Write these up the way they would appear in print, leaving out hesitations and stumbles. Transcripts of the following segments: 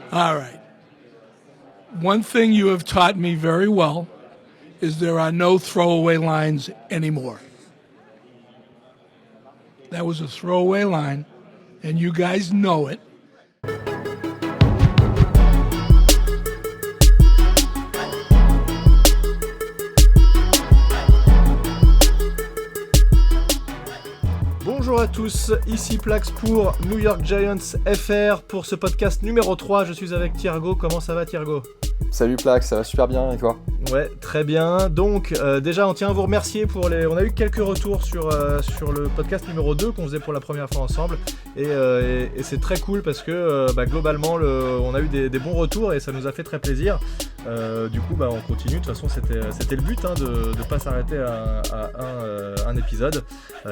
All right. One thing you have taught me very well is there are no throwaway lines anymore. That was a throwaway line, and you guys know it. Bonjour à tous, ici Plax pour New York Giants FR pour ce podcast numéro 3. Je suis avec Thiergo. Comment ça va, Thiergo ? Salut Plax, ça va super bien et toi ? Ouais, très bien. Donc déjà on tient à vous remercier pour les... On a eu quelques retours sur le podcast numéro 2 qu'on faisait pour la première fois ensemble et c'est très cool parce que globalement on a eu des bons retours et ça nous a fait très plaisir. Du coup on continue, de toute façon c'était le but de ne pas s'arrêter à un épisode.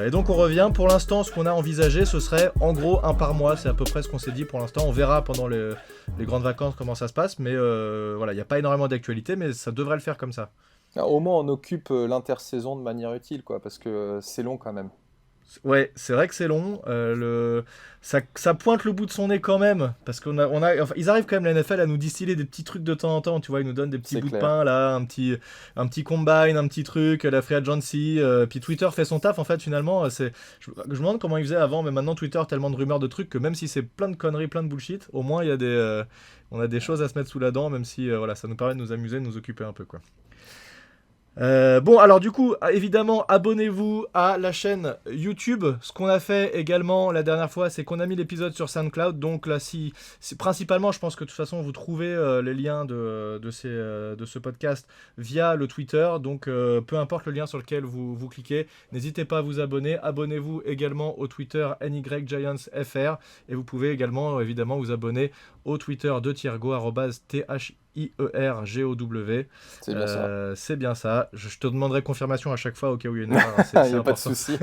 Et donc on revient, pour l'instant ce qu'on a envisagé ce serait en gros un par mois, c'est à peu près ce qu'on s'est dit pour l'instant. On verra pendant les grandes vacances comment ça se passe, mais voilà, il n'y a pas énormément d'actualité mais ça devrait le faire comme ça. Au moins on occupe l'intersaison de manière utile quoi, parce que c'est long quand même. Ouais, c'est vrai que c'est long. Ça pointe le bout de son nez quand même, parce ils arrivent quand même, la NFL, à nous distiller des petits trucs de temps en temps. Tu vois, ils nous donnent des petits bouts de pain là, un petit combine, un petit truc, la free agency. Puis Twitter fait son taf en fait finalement. Je me demande comment ils faisaient avant, mais maintenant Twitter tellement de rumeurs de trucs que même si c'est plein de conneries, plein de bullshit, au moins il y a on a des choses à se mettre sous la dent, même si ça nous permet de nous amuser, de nous occuper un peu quoi. Alors du coup, évidemment, abonnez-vous à la chaîne YouTube. Ce qu'on a fait également la dernière fois, c'est qu'on a mis l'épisode sur SoundCloud. Donc là, principalement, je pense que de toute façon, vous trouvez les liens de ce podcast via le Twitter. Donc peu importe le lien sur lequel vous cliquez, n'hésitez pas à vous abonner. Abonnez-vous également au Twitter NYGiantsFR. Et vous pouvez également, évidemment, vous abonner au Twitter de Thiergo, @THIERGOW. C'est bien ça. C'est bien ça. Je te demanderai confirmation à chaque fois au cas où il y a une erreur. Il n'y a pas de souci.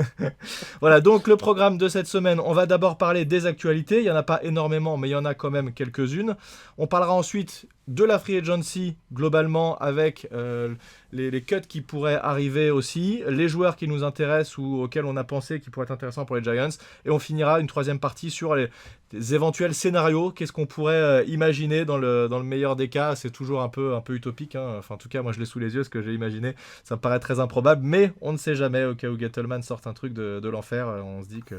Voilà, donc le programme de cette semaine, on va d'abord parler des actualités. Il n'y en a pas énormément, mais il y en a quand même quelques-unes. On parlera ensuite de la free agency globalement avec les cuts qui pourraient arriver aussi, les joueurs qui nous intéressent ou auxquels on a pensé qui pourraient être intéressants pour les Giants, et on finira une troisième partie sur les éventuels scénarios. Qu'est-ce qu'on pourrait imaginer dans le meilleur des cas. C'est toujours un peu utopique, hein. Enfin en tout cas moi je l'ai sous les yeux, ce que j'ai imaginé ça me paraît très improbable, mais on ne sait jamais, au cas où Gettleman sorte un truc de l'enfer, on se dit que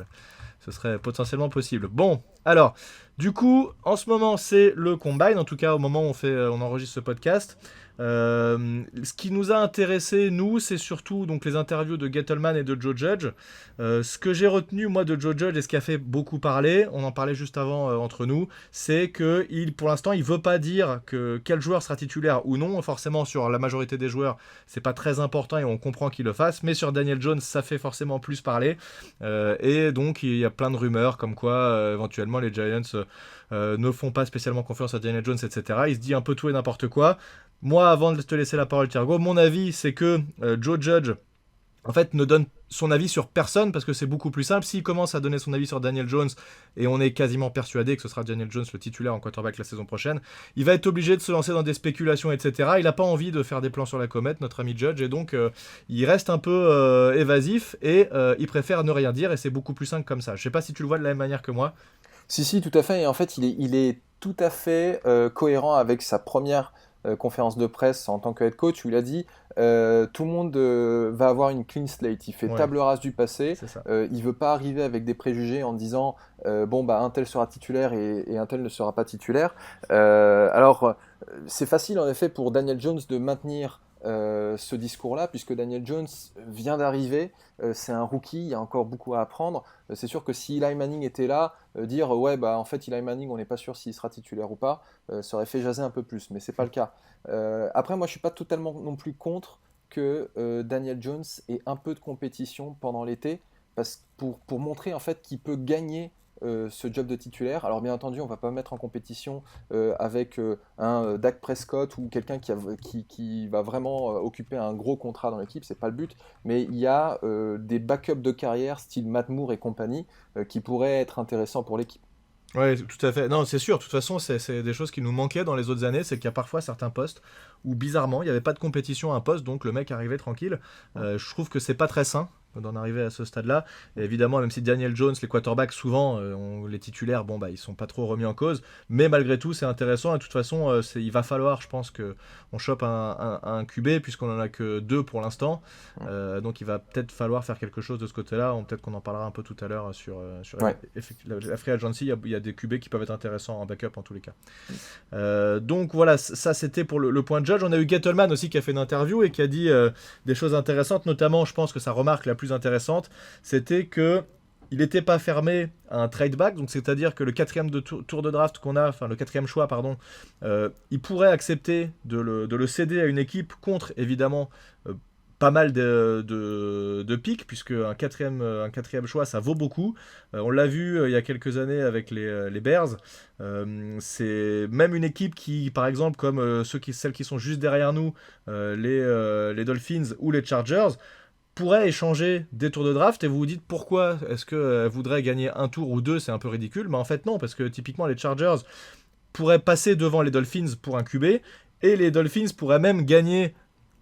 ce serait potentiellement possible. Bon, alors, du coup, en ce moment, c'est le Combine, en tout cas au moment où on enregistre ce podcast. Ce qui nous a intéressé, nous, c'est surtout donc les interviews de Gettleman et de Joe Judge. Ce que j'ai retenu, moi, de Joe Judge, et ce qui a fait beaucoup parler, on en parlait juste avant entre nous, c'est que pour l'instant, il veut pas dire que quel joueur sera titulaire ou non. Forcément, sur la majorité des joueurs, c'est pas très important et on comprend qu'il le fasse, mais sur Daniel Jones, ça fait forcément plus parler. Et donc, il y a plein de rumeurs comme quoi, éventuellement, les Giants ne font pas spécialement confiance à Daniel Jones, etc. Il se dit un peu tout et n'importe quoi. Moi, avant de te laisser la parole, Thiergo, mon avis, c'est que Joe Judge, en fait, ne donne son avis sur personne parce que c'est beaucoup plus simple. S'il commence à donner son avis sur Daniel Jones, et on est quasiment persuadé que ce sera Daniel Jones le titulaire en quarterback la saison prochaine, il va être obligé de se lancer dans des spéculations, etc. Il n'a pas envie de faire des plans sur la comète, notre ami Judge, et donc il reste un peu évasif et il préfère ne rien dire, et c'est beaucoup plus simple comme ça. Je ne sais pas si tu le vois de la même manière que moi. Si, tout à fait. Et en fait, il est tout à fait cohérent avec sa première conférence de presse en tant que head coach où il a dit tout le monde va avoir une clean slate. Il fait table rase du passé. Il veut pas arriver avec des préjugés en disant un tel sera titulaire et un tel ne sera pas titulaire. Alors c'est facile en effet pour Daniel Jones de maintenir ce discours-là, puisque Daniel Jones vient d'arriver, c'est un rookie, il y a encore beaucoup à apprendre. C'est sûr que si Eli Manning était là, dire en fait Eli Manning, on n'est pas sûr s'il sera titulaire ou pas, ça aurait fait jaser un peu plus, mais c'est pas le cas. Après, moi je suis pas totalement non plus contre que Daniel Jones ait un peu de compétition pendant l'été, pour montrer en fait qu'il peut gagner ce job de titulaire. Alors bien entendu, on ne va pas mettre en compétition avec un Dak Prescott ou quelqu'un qui va vraiment occuper un gros contrat dans l'équipe, c'est pas le but, mais il y a des backups de carrière style Matt Moore et compagnie qui pourraient être intéressants pour l'équipe. Oui, tout à fait. Non, c'est sûr. De toute façon, c'est des choses qui nous manquaient dans les autres années. C'est qu'il y a parfois certains postes où, bizarrement, il n'y avait pas de compétition à un poste, donc le mec arrivait tranquille. Je trouve que c'est pas très sain d'en arriver à ce stade-là. Et évidemment, même si Daniel Jones, les quarterbacks, souvent, les titulaires, ils sont pas trop remis en cause. Mais malgré tout, c'est intéressant. Et de toute façon, il va falloir, je pense, qu'on chope un QB, puisqu'on en a que 2 pour l'instant. Donc il va peut-être falloir faire quelque chose de ce côté-là. Peut-être qu'on en parlera un peu tout à l'heure sur la free agency. Il y a des QB qui peuvent être intéressants en backup en tous les cas. Donc voilà, ça c'était pour le point de Judge. On a eu Gettleman aussi qui a fait une interview et qui a dit des choses intéressantes, notamment je pense que sa remarque la plus intéressante, c'était que il n'était pas fermé à un trade back, donc c'est-à-dire que le 4e tour de draft qu'on a, enfin le 4e choix, pardon, il pourrait accepter de le céder à une équipe contre, évidemment, pas mal de pics, puisque un quatrième choix, ça vaut beaucoup. On l'a vu il y a quelques années avec les Bears. C'est même une équipe qui, par exemple, comme celles qui sont juste derrière nous, les Dolphins ou les Chargers, pourrait échanger des tours de draft, et vous vous dites pourquoi est-ce qu'elle voudrait gagner un tour ou 2, c'est un peu ridicule, mais en fait non, parce que typiquement les Chargers pourraient passer devant les Dolphins pour un QB, et les Dolphins pourraient même gagner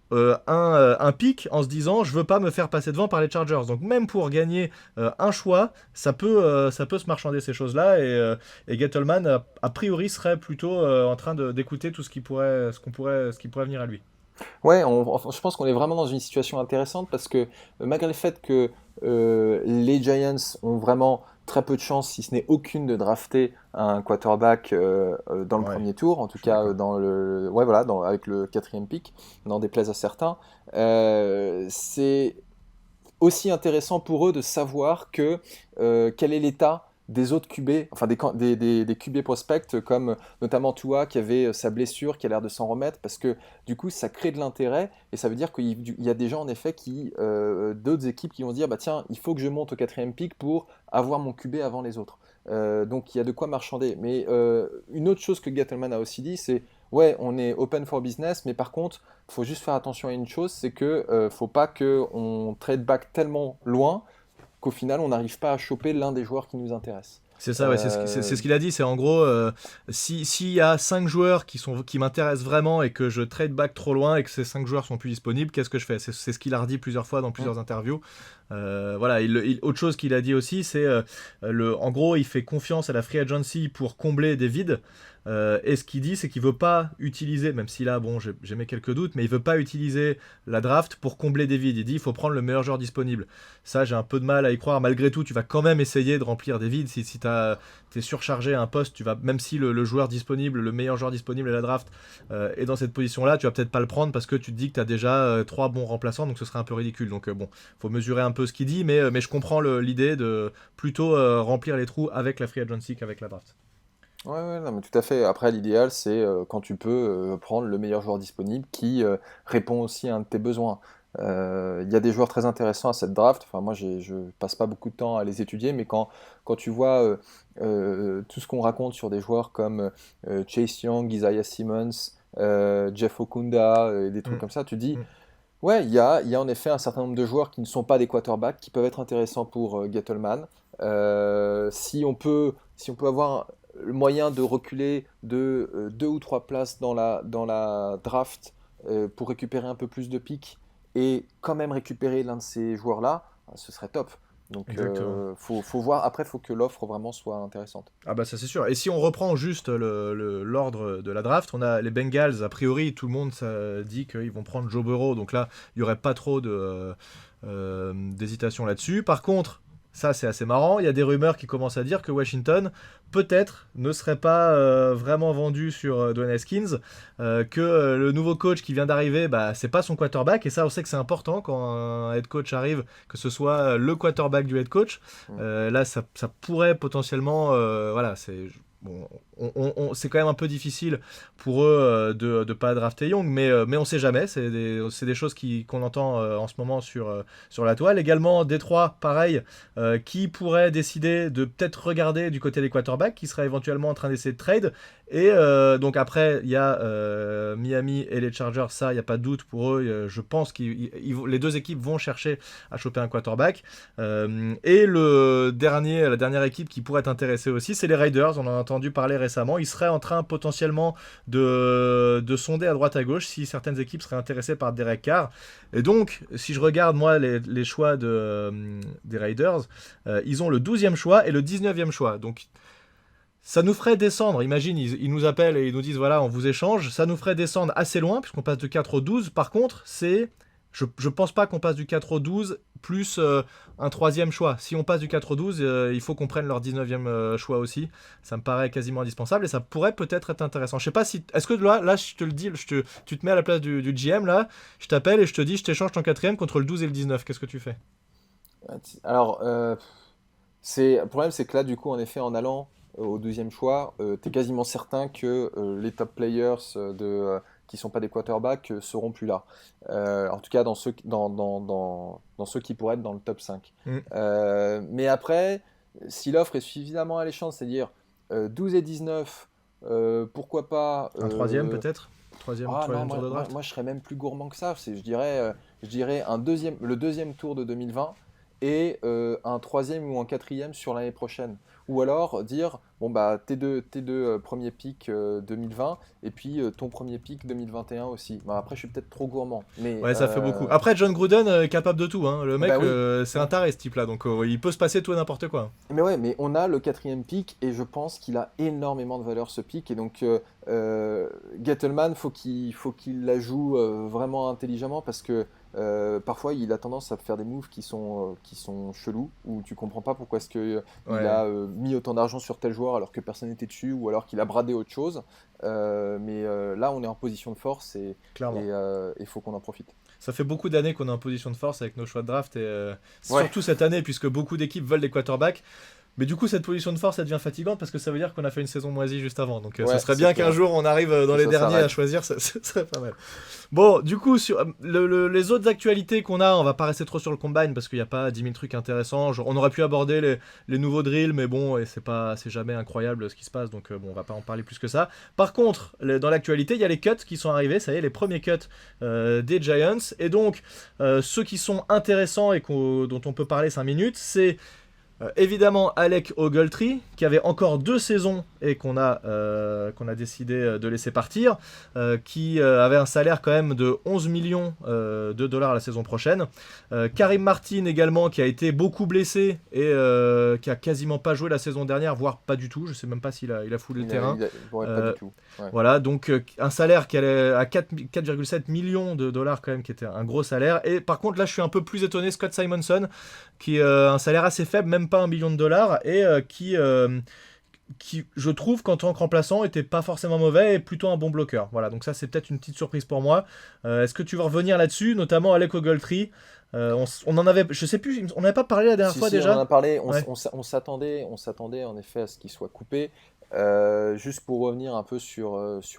un pick en se disant je veux pas me faire passer devant par les Chargers. Donc même pour gagner un choix, ça peut se marchander ces choses-là, et Gettleman a priori serait plutôt en train d'écouter tout ce qui pourrait venir à lui. Ouais, je pense qu'on est vraiment dans une situation intéressante parce que malgré le fait que les Giants ont vraiment très peu de chance, si ce n'est aucune, de drafter un quarterback dans le premier tour, en tout cas avec le 4e pick, n'en déplaise à certains, c'est aussi intéressant pour eux de savoir quel est l'état des autres QB, enfin des QB prospects comme notamment Tua qui avait sa blessure, qui a l'air de s'en remettre, parce que du coup ça crée de l'intérêt et ça veut dire qu'il y a des gens en effet d'autres équipes qui vont se dire bah tiens, il faut que je monte au 4e pick pour avoir mon QB avant les autres. Donc il y a de quoi marchander. Mais une autre chose que Gettleman a aussi dit, c'est ouais, on est open for business, mais par contre, il faut juste faire attention à une chose, c'est que faut pas qu'on trade back tellement loin qu'au final, on n'arrive pas à choper l'un des joueurs qui nous intéresse. C'est ça, ouais, c'est ce qu'il a dit. C'est en gros, s'il y a 5 joueurs qui m'intéressent vraiment et que je trade back trop loin et que ces 5 joueurs sont plus disponibles, qu'est-ce que je fais ? C'est ce qu'il a redit plusieurs fois dans plusieurs interviews. Voilà, autre chose qu'il a dit aussi, c'est en gros, il fait confiance à la free agency pour combler des vides. Et ce qu'il dit, c'est qu'il veut pas utiliser, même si là, bon, j'ai mes quelques doutes, mais il veut pas utiliser la draft pour combler des vides. Il dit, il faut prendre le meilleur joueur disponible. Ça, j'ai un peu de mal à y croire. Malgré tout, tu vas quand même essayer de remplir des vides. Si t'es surchargé à un poste, même si le joueur disponible, le meilleur joueur disponible à la draft est dans cette position-là, tu vas peut-être pas le prendre parce que tu te dis que tu as déjà 3 bons remplaçants, donc ce serait un peu ridicule. Donc bon, faut mesurer un peu ce qu'il dit, mais je comprends l'idée de plutôt remplir les trous avec la free agency qu'avec la draft. Ouais, non, mais tout à fait. Après, l'idéal, c'est quand tu peux prendre le meilleur joueur disponible qui répond aussi à un de tes besoins. Il y a des joueurs très intéressants à cette draft. Enfin, moi, je passe pas beaucoup de temps à les étudier, mais quand tu vois tout ce qu'on raconte sur des joueurs comme Chase Young, Isaiah Simmons, Jeff Okunda, et des trucs comme ça, tu dis, ouais, il y a en effet un certain nombre de joueurs qui ne sont pas des quarterbacks, qui peuvent être intéressants pour Gettleman. Si on peut avoir le moyen de reculer de 2 ou 3 places dans la draft pour récupérer un peu plus de picks et quand même récupérer l'un de ces joueurs-là, ce serait top. Donc faut voir, après il faut que l'offre vraiment soit intéressante. Ah bah ça c'est sûr. Et si on reprend juste l'ordre de la draft, on a les Bengals, a priori tout le monde dit qu'ils vont prendre Joe Burrow, donc là il n'y aurait pas trop d'hésitation là-dessus. Par contre, ça c'est assez marrant, il y a des rumeurs qui commencent à dire que Washington peut-être ne serait pas vraiment vendu sur Dwayne Haskins, que le nouveau coach qui vient d'arriver, c'est pas son quarterback, et ça on sait que c'est important quand un head coach arrive, que ce soit le quarterback du head coach. Là ça pourrait potentiellement, voilà, c'est... Bon, c'est quand même un peu difficile pour eux de ne pas drafter Young, mais on sait jamais. C'est des choses qu'on entend en ce moment sur la toile. Également, Détroit, pareil, qui pourrait décider de peut-être regarder du côté des quarterbacks, qui sera éventuellement en train d'essayer de trade. Et donc après, il y a Miami et les Chargers, ça, il n'y a pas de doute pour eux. Je pense que les deux équipes vont chercher à choper un quarterback. Et la dernière équipe qui pourrait être intéressée aussi, c'est les Raiders. On en a entendu parler récemment. Ils seraient en train potentiellement de sonder à droite à gauche si certaines équipes seraient intéressées par Derek Carr. Et donc, si je regarde moi les choix des Raiders, ils ont le 12e choix et le 19e choix. Donc, ça nous ferait descendre, imagine, ils nous appellent et ils nous disent voilà, on vous échange, ça nous ferait descendre assez loin puisqu'on passe de 4 au 12. Par contre, je pense pas qu'on passe du 4 au 12 plus un 3e choix. Si on passe du 4 au 12, il faut qu'on prenne leur 19e choix aussi. Ça me paraît quasiment indispensable et ça pourrait peut-être être intéressant. Je sais pas si... Est-ce que là je te le dis, tu te mets à la place du GM, là, je t'appelle et je te dis je t'échange ton 4e contre le 12 et le 19. Qu'est-ce que tu fais? Alors, le problème, c'est que là, du coup, en effet, en allant au 12e choix, tu es quasiment certain que les top players qui sont pas des quarterbacks seront plus là. En tout cas, dans ceux qui pourraient être dans le top 5. Mais après, si l'offre est suffisamment alléchante, c'est-à-dire 12 et 19, pourquoi pas... Un 3e peut-être? Troisième non, tour de draft? moi, je serais même plus gourmand que ça. Je dirais le deuxième tour de 2020 et un 3e ou un 4e sur l'année prochaine. Ou alors dire, bon bah tes deux premiers pics 2020 et puis ton premier pic 2021 aussi. Bah, après, je suis peut-être trop gourmand. Mais, ouais, ça fait beaucoup. Après, John Gruden est capable de tout. Hein. Le mec, bah oui. c'est un taré ce type-là, donc il peut se passer tout et n'importe quoi. Mais ouais, mais on a le 4e pic et je pense qu'il a énormément de valeur ce pic. Et donc, Gettleman, faut qu'il la joue vraiment intelligemment parce que parfois il a tendance à faire des moves qui sont chelous où tu comprends pas pourquoi est-ce que il a mis autant d'argent sur tel joueur alors que personne n'était dessus ou alors qu'il a bradé autre chose. Mais là, on est en position de force et il faut qu'on en profite. Ça fait beaucoup d'années qu'on est en position de force avec nos choix de draft et surtout cette année puisque beaucoup d'équipes veulent des quarterbacks. Mais du coup, cette position de force, ça devient fatigante parce que ça veut dire qu'on a fait une saison moisie juste avant. Donc, ce serait bien qu'un jour on arrive dans les derniers à choisir, ça serait pas mal. Bon, du coup, sur les autres actualités qu'on a, on va pas rester trop sur le combine parce qu'il n'y a pas 10 000 trucs intéressants. Genre, on aurait pu aborder les nouveaux drills, mais bon, et c'est jamais incroyable ce qui se passe, donc bon, on va pas en parler plus que ça. Par contre, dans l'actualité, il y a les cuts qui sont arrivés, ça y est, les premiers cuts des Giants. Et donc, ceux qui sont intéressants et dont on peut parler 5 minutes, c'est... évidemment Alec Ogletree qui avait encore 2 saisons et qu'on a décidé de laisser partir, qui avait un salaire quand même de 11 millions de dollars la saison prochaine. Karim Martin également qui a été beaucoup blessé et qui a quasiment pas joué la saison dernière, voire pas du tout, je sais même pas s'il a foulé le terrain. Pas du tout. Ouais. Voilà, donc un salaire qui allait à 4,7 millions de dollars quand même, qui était un gros salaire. Et par contre là je suis un peu plus étonné, Scott Simonson qui a un salaire assez faible, même pas 1 million de dollars, et qui je trouve qu'en tant que remplaçant était pas forcément mauvais et plutôt un bon bloqueur. Voilà, donc ça c'est peut-être une petite surprise pour moi. Est-ce que tu veux revenir là-dessus, notamment Alec Ogletree? On en avait, je sais plus, on n'avait pas parlé la dernière fois déjà. On en a parlé, on s'attendait en effet à ce qu'il soit coupé. Juste pour revenir un peu sur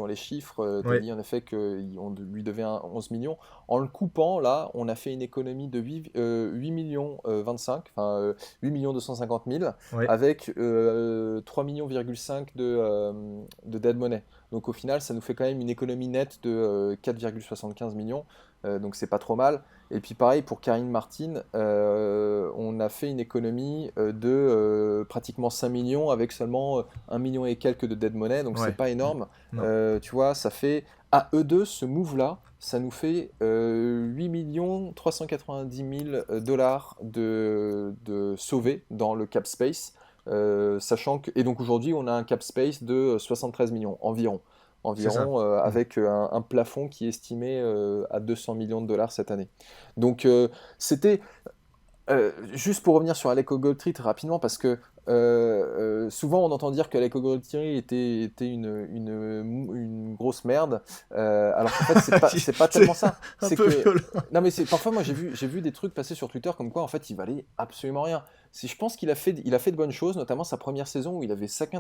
les chiffres, tu as dit en effet qu'on lui devait 11 millions. En le coupant, là, on a fait une économie de 8 millions 25, enfin 8 millions 250 000, avec 3,5 millions de dead money. Donc au final, ça nous fait quand même une économie nette de 4,75 millions. Donc c'est pas trop mal. Et puis pareil pour Karim Martin, on a fait une économie de pratiquement 5 millions avec seulement 1 million et quelques de dead money, donc c'est pas énorme. Tu vois, ça fait à eux deux, ce move-là, ça nous fait 8 millions 390 000 dollars de sauvés dans le cap space, sachant que... Et donc aujourd'hui, on a un cap space de 73 millions environ. Avec un plafond qui est estimé à 200 millions de dollars cette année. Donc c'était, juste pour revenir sur Alec Ogletree très rapidement, parce que souvent on entend dire qu'Alec Ogletree était une grosse merde, alors qu'en fait c'est pas tellement ça. C'est que... Non mais parfois moi j'ai vu des trucs passer sur Twitter comme quoi en fait il valait absolument rien. Je pense qu'il a fait de bonnes choses, notamment sa première saison où il avait 5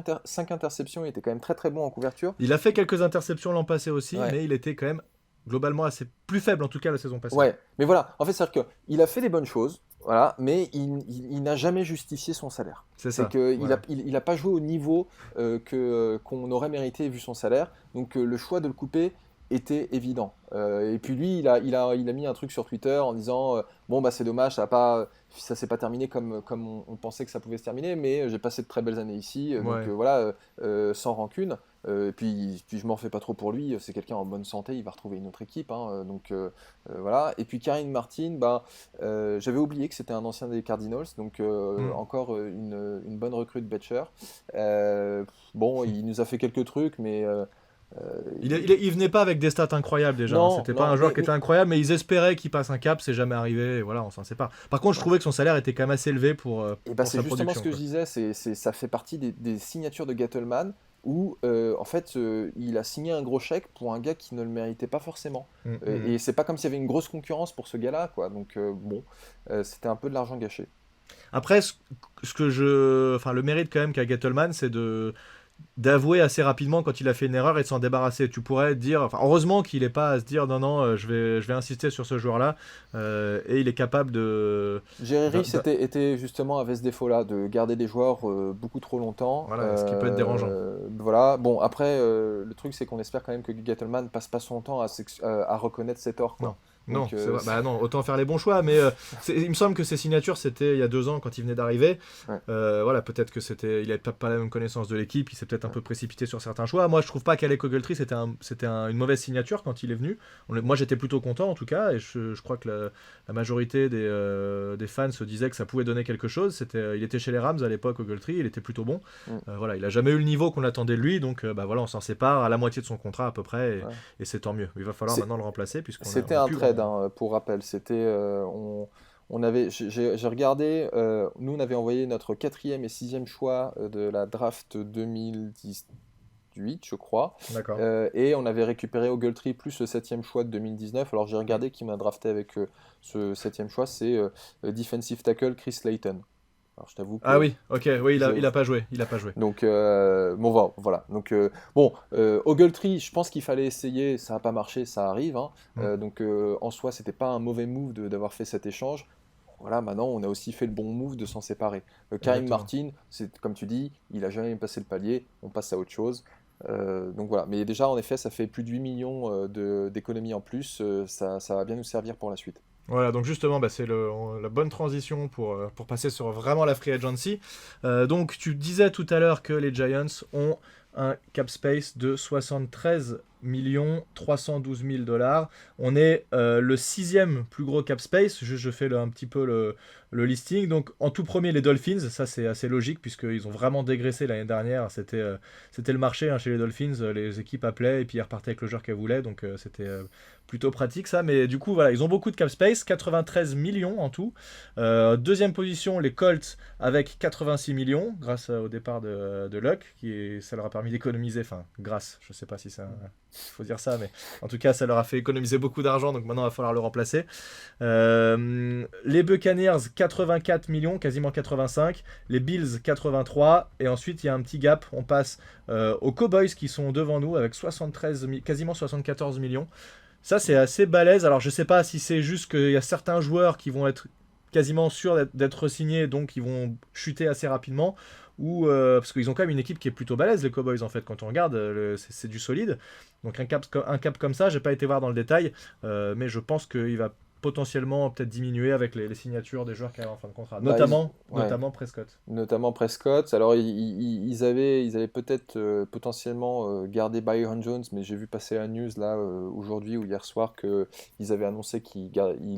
interceptions, il était quand même très très bon en couverture. Il a fait quelques interceptions l'an passé aussi, mais il était quand même globalement assez plus faible en tout cas la saison passée. Ouais, mais voilà, en fait c'est-à-dire qu'il a fait des bonnes choses, Voilà, mais il n'a jamais justifié son salaire. C'est ça. qu'il Voilà. il a pas joué au niveau qu'on aurait mérité vu son salaire. Donc le choix de le couper était évident. Et puis lui, il a mis un truc sur Twitter en disant bon bah c'est dommage, ça s'est pas terminé comme on pensait que ça pouvait se terminer, mais j'ai passé de très belles années ici, donc Ouais. voilà, sans rancune. Et puis je m'en fais pas trop pour lui, c'est quelqu'un en bonne santé, il va retrouver une autre équipe, hein, donc voilà. Et puis Karine Martin, bah, j'avais oublié que c'était un ancien des Cardinals, donc encore une bonne recrue de Betcher. Bon, il nous a fait quelques trucs, mais Il venait pas avec des stats incroyables déjà. non, C'était pas non, un joueur qui était incroyable, mais ils espéraient qu'il passe un cap. C'est jamais arrivé. Et voilà, on s'en sépare. Par contre, je trouvais que son salaire était quand même assez élevé pour et bah, pour c'est sa justement production, ce que je quoi. disais, ça fait partie des signatures de Gettleman où en fait il a signé un gros chèque pour un gars qui ne le méritait pas forcément. Et c'est pas comme s'il y avait une grosse concurrence pour ce gars-là, quoi. Donc bon, c'était un peu de l'argent gâché. Après, enfin, le mérite quand même qu'a Gettleman, c'est d'avouer assez rapidement quand il a fait une erreur et de s'en débarrasser. Tu pourrais dire, enfin, heureusement qu'il n'est pas à se dire non, non, je vais insister sur ce joueur-là, et il est capable de. Jerry d'a- Rice d'a- avait ce défaut-là de garder des joueurs beaucoup trop longtemps. Voilà, ce qui peut être dérangeant. Voilà. Bon, après, le truc, c'est qu'on espère quand même que Gettleman passe pas son temps à reconnaître ses torts, quoi. Non. Non, Donc, c'est vrai. Bah non, autant faire les bons choix, mais il me semble que ses signatures, c'était il y a 2 ans quand il venait d'arriver. ouais. Voilà, peut-être que il n'avait pas la même connaissance de l'équipe, il s'est peut-être un peu précipité sur certains choix. Moi, je trouve pas qu'Alec Ogletree, c'était une mauvaise signature quand il est venu. Moi, j'étais plutôt content en tout cas, et je crois que la majorité des fans se disaient que ça pouvait donner quelque chose. Il était chez les Rams à l'époque, Ogletree, il était plutôt bon. Voilà, il a jamais eu le niveau qu'on attendait de lui, donc bah voilà, on s'en sépare à la moitié de son contrat à peu près, Ouais. et c'est tant mieux. Il va falloir C'est- maintenant le remplacer puisqu'on C'était on a un plus trade, grand- hein, pour rappel. On avait, j'ai regardé, nous on avait envoyé notre 4e et 6e choix de la draft 2018, je crois, D'accord. et on avait récupéré Ogletree plus le 7e choix de 2019. Alors j'ai regardé qui m'a drafté avec ce 7e choix, c'est defensive tackle Chris Slayton. Alors je t'avoue que Ah oui, ok, oui, je- il a pas joué, il a pas joué. donc bon voilà. Donc bon, Ogletree, je pense qu'il fallait essayer, ça n'a pas marché, ça arrive, hein. Donc en soi, c'était pas un mauvais move d'avoir fait cet échange. Voilà, maintenant on a aussi fait le bon move de s'en séparer. Karim Exactement. Martin, c'est comme tu dis, il a jamais passé le palier, on passe à autre chose. Donc voilà, mais déjà en effet, ça fait plus de 8 millions d'économies en plus, ça va bien nous servir pour la suite. Voilà, donc justement, bah, c'est la bonne transition pour passer sur vraiment la free agency. Donc, tu disais tout à l'heure que les Giants ont un cap space de 73 312 000 $. On est le 6e plus gros cap space. Je fais un petit peu le listing. Donc, en tout premier, les Dolphins. Ça, c'est assez logique puisqu'ils ont vraiment dégraissé l'année dernière. C'était le marché, hein, chez les Dolphins. Les équipes appelaient et puis ils repartaient avec le joueur qu'elles voulaient. Donc, c'était plutôt pratique ça. Mais du coup, voilà, ils ont beaucoup de cap space. 93 millions en tout. Deuxième position, les Colts avec 86 millions grâce au départ de Luck. Ça leur a permis d'économiser. Enfin, grâce. Je sais pas si ça... Il faut dire ça, mais en tout cas, ça leur a fait économiser beaucoup d'argent, donc maintenant il va falloir le remplacer. Les Buccaneers, 84 millions, quasiment 85. Les Bills, 83. Et ensuite, il y a un petit gap. On passe aux Cowboys qui sont devant nous avec quasiment 74 millions. Ça, c'est assez balèze. Alors, je sais pas si c'est juste qu'il y a certains joueurs qui vont être quasiment sûrs d'être signés, donc ils vont chuter assez rapidement. Ou parce qu'ils ont quand même une équipe qui est plutôt balèze, les Cowboys, en fait. Quand on regarde, c'est du solide. Donc un cap comme ça, j'ai pas été voir dans le détail, mais je pense qu'il va potentiellement peut-être diminuer avec les signatures des joueurs qui arrivent en fin de contrat, Bah, notamment Prescott. Notamment Prescott. Alors, ils avaient peut-être potentiellement gardé Byron Jones, mais j'ai vu passer la news là aujourd'hui ou hier soir qu'ils avaient annoncé qu'ils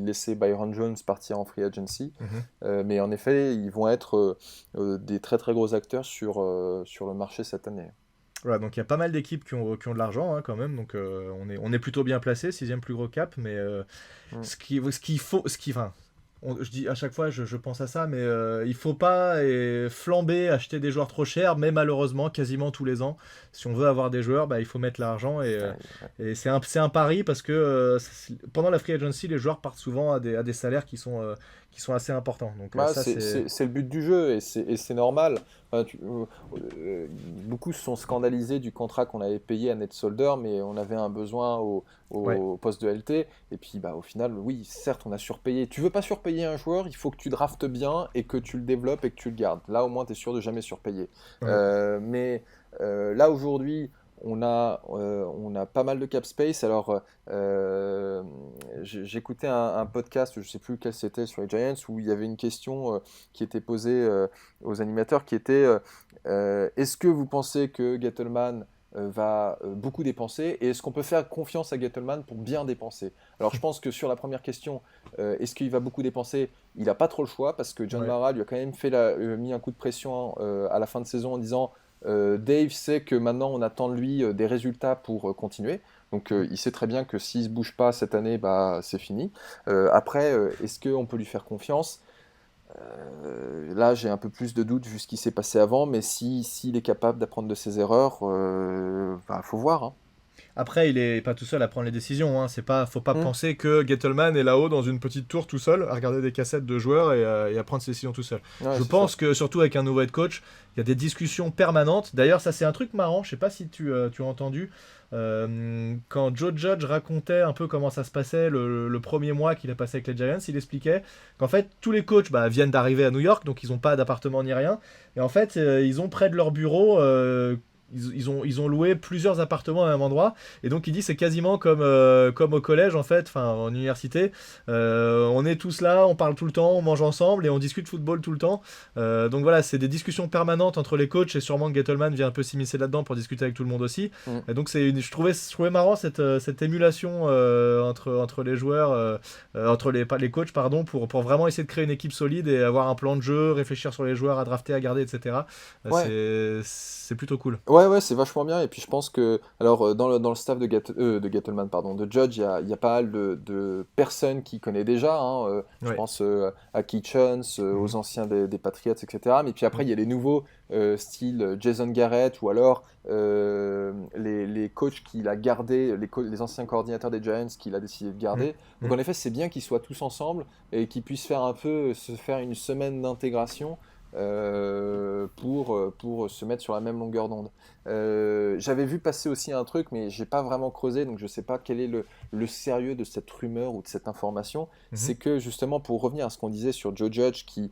laissaient Byron Jones partir en free agency. Mais en effet, ils vont être des très très gros acteurs sur le marché cette année. Voilà, donc il y a pas mal d'équipes qui ont de l'argent, hein, quand même, donc on est plutôt bien placé, 6e plus gros cap, mais enfin, je dis à chaque fois, je pense à ça, mais il faut pas flamber, acheter des joueurs trop chers, mais malheureusement, quasiment tous les ans, si on veut avoir des joueurs, bah, il faut mettre l'argent, et c'est un pari parce que pendant la free agency, les joueurs partent souvent à des salaires qui sont assez importants. Donc Bah, ça, c'est... c'est le but du jeu et c'est normal. Beaucoup se sont scandalisés du contrat qu'on avait payé à Nate Solder, mais on avait un besoin Ouais. au poste de LT. Et puis au final, oui, certes, on a surpayé. Tu veux pas surpayer un joueur, il faut que tu draftes bien et que tu le développes et que tu le gardes. Là, au moins, tu es sûr de jamais surpayer. Ouais. Mais là, aujourd'hui, on a pas mal de cap space. Alors, j'écoutais un podcast, je sais plus quel c'était, sur les Giants, où il y avait une question qui était posée aux animateurs qui était est-ce que vous pensez que Gettleman va beaucoup dépenser et est-ce qu'on peut faire confiance à Gettleman pour bien dépenser? Alors, je pense que sur la première question, est-ce qu'il va beaucoup dépenser? Il n'a pas trop le choix parce que John Ouais. Mara lui a quand même mis un coup de pression à la fin de saison en disant Dave sait que maintenant on attend de lui des résultats pour continuer. Donc il sait très bien que s'il ne se bouge pas cette année, c'est fini. Après, est-ce qu'on peut lui faire confiance? Là, j'ai un peu plus de doutes vu ce qui s'est passé avant, mais s'il est capable d'apprendre de ses erreurs, faut voir, hein. Après, il est pas tout seul à prendre les décisions. Hein. Faut pas Mm. penser que Gettleman est là-haut dans une petite tour tout seul, à regarder des cassettes de joueurs et à prendre ses décisions tout seul. Ouais, Je c'est ça. pense que surtout avec un nouveau head coach, il y a des discussions permanentes. D'ailleurs, ça c'est un truc marrant. Je sais pas si tu as entendu. Quand Joe Judge racontait un peu comment ça se passait le premier mois qu'il a passé avec les Giants, il expliquait qu'en fait tous les coachs viennent d'arriver à New York, donc ils n'ont pas d'appartement ni rien. Et en fait, ils ont près de leur bureau ils ont loué plusieurs appartements à un même endroit et donc il dit c'est quasiment comme au collège en fait, enfin en université. On est tous là, on parle tout le temps, on mange ensemble et on discute football tout le temps. Donc voilà, c'est des discussions permanentes entre les coachs et sûrement que Gettleman vient un peu s'immiscer là-dedans pour discuter avec tout le monde aussi. Mm. Et donc je trouvais marrant cette émulation entre les joueurs, entre les coachs pardon, pour vraiment essayer de créer une équipe solide et avoir un plan de jeu, réfléchir sur les joueurs à drafter, à garder, etc. Ouais. C'est plutôt cool. Ouais, c'est vachement bien. Et puis je pense que, alors, dans le staff de Gettleman, pardon, de Judge, il y a pas mal de personnes qui connaît déjà, hein. Je Ouais. pense à Kitchens, aux anciens des Patriots, etc. Mais puis après, il y a les nouveaux, style Jason Garrett, ou alors les coachs qu'il a gardés, les anciens coordinateurs des Giants qu'il a décidé de garder. Donc en effet, c'est bien qu'ils soient tous ensemble et qu'ils puissent se faire une semaine d'intégration pour se mettre sur la même longueur d'onde. J'avais vu passer aussi un truc, mais j'ai pas vraiment creusé, donc je sais pas quel est le sérieux de cette rumeur ou de cette information. Mhm. C'est que justement, pour revenir à ce qu'on disait sur Joe Judge, qui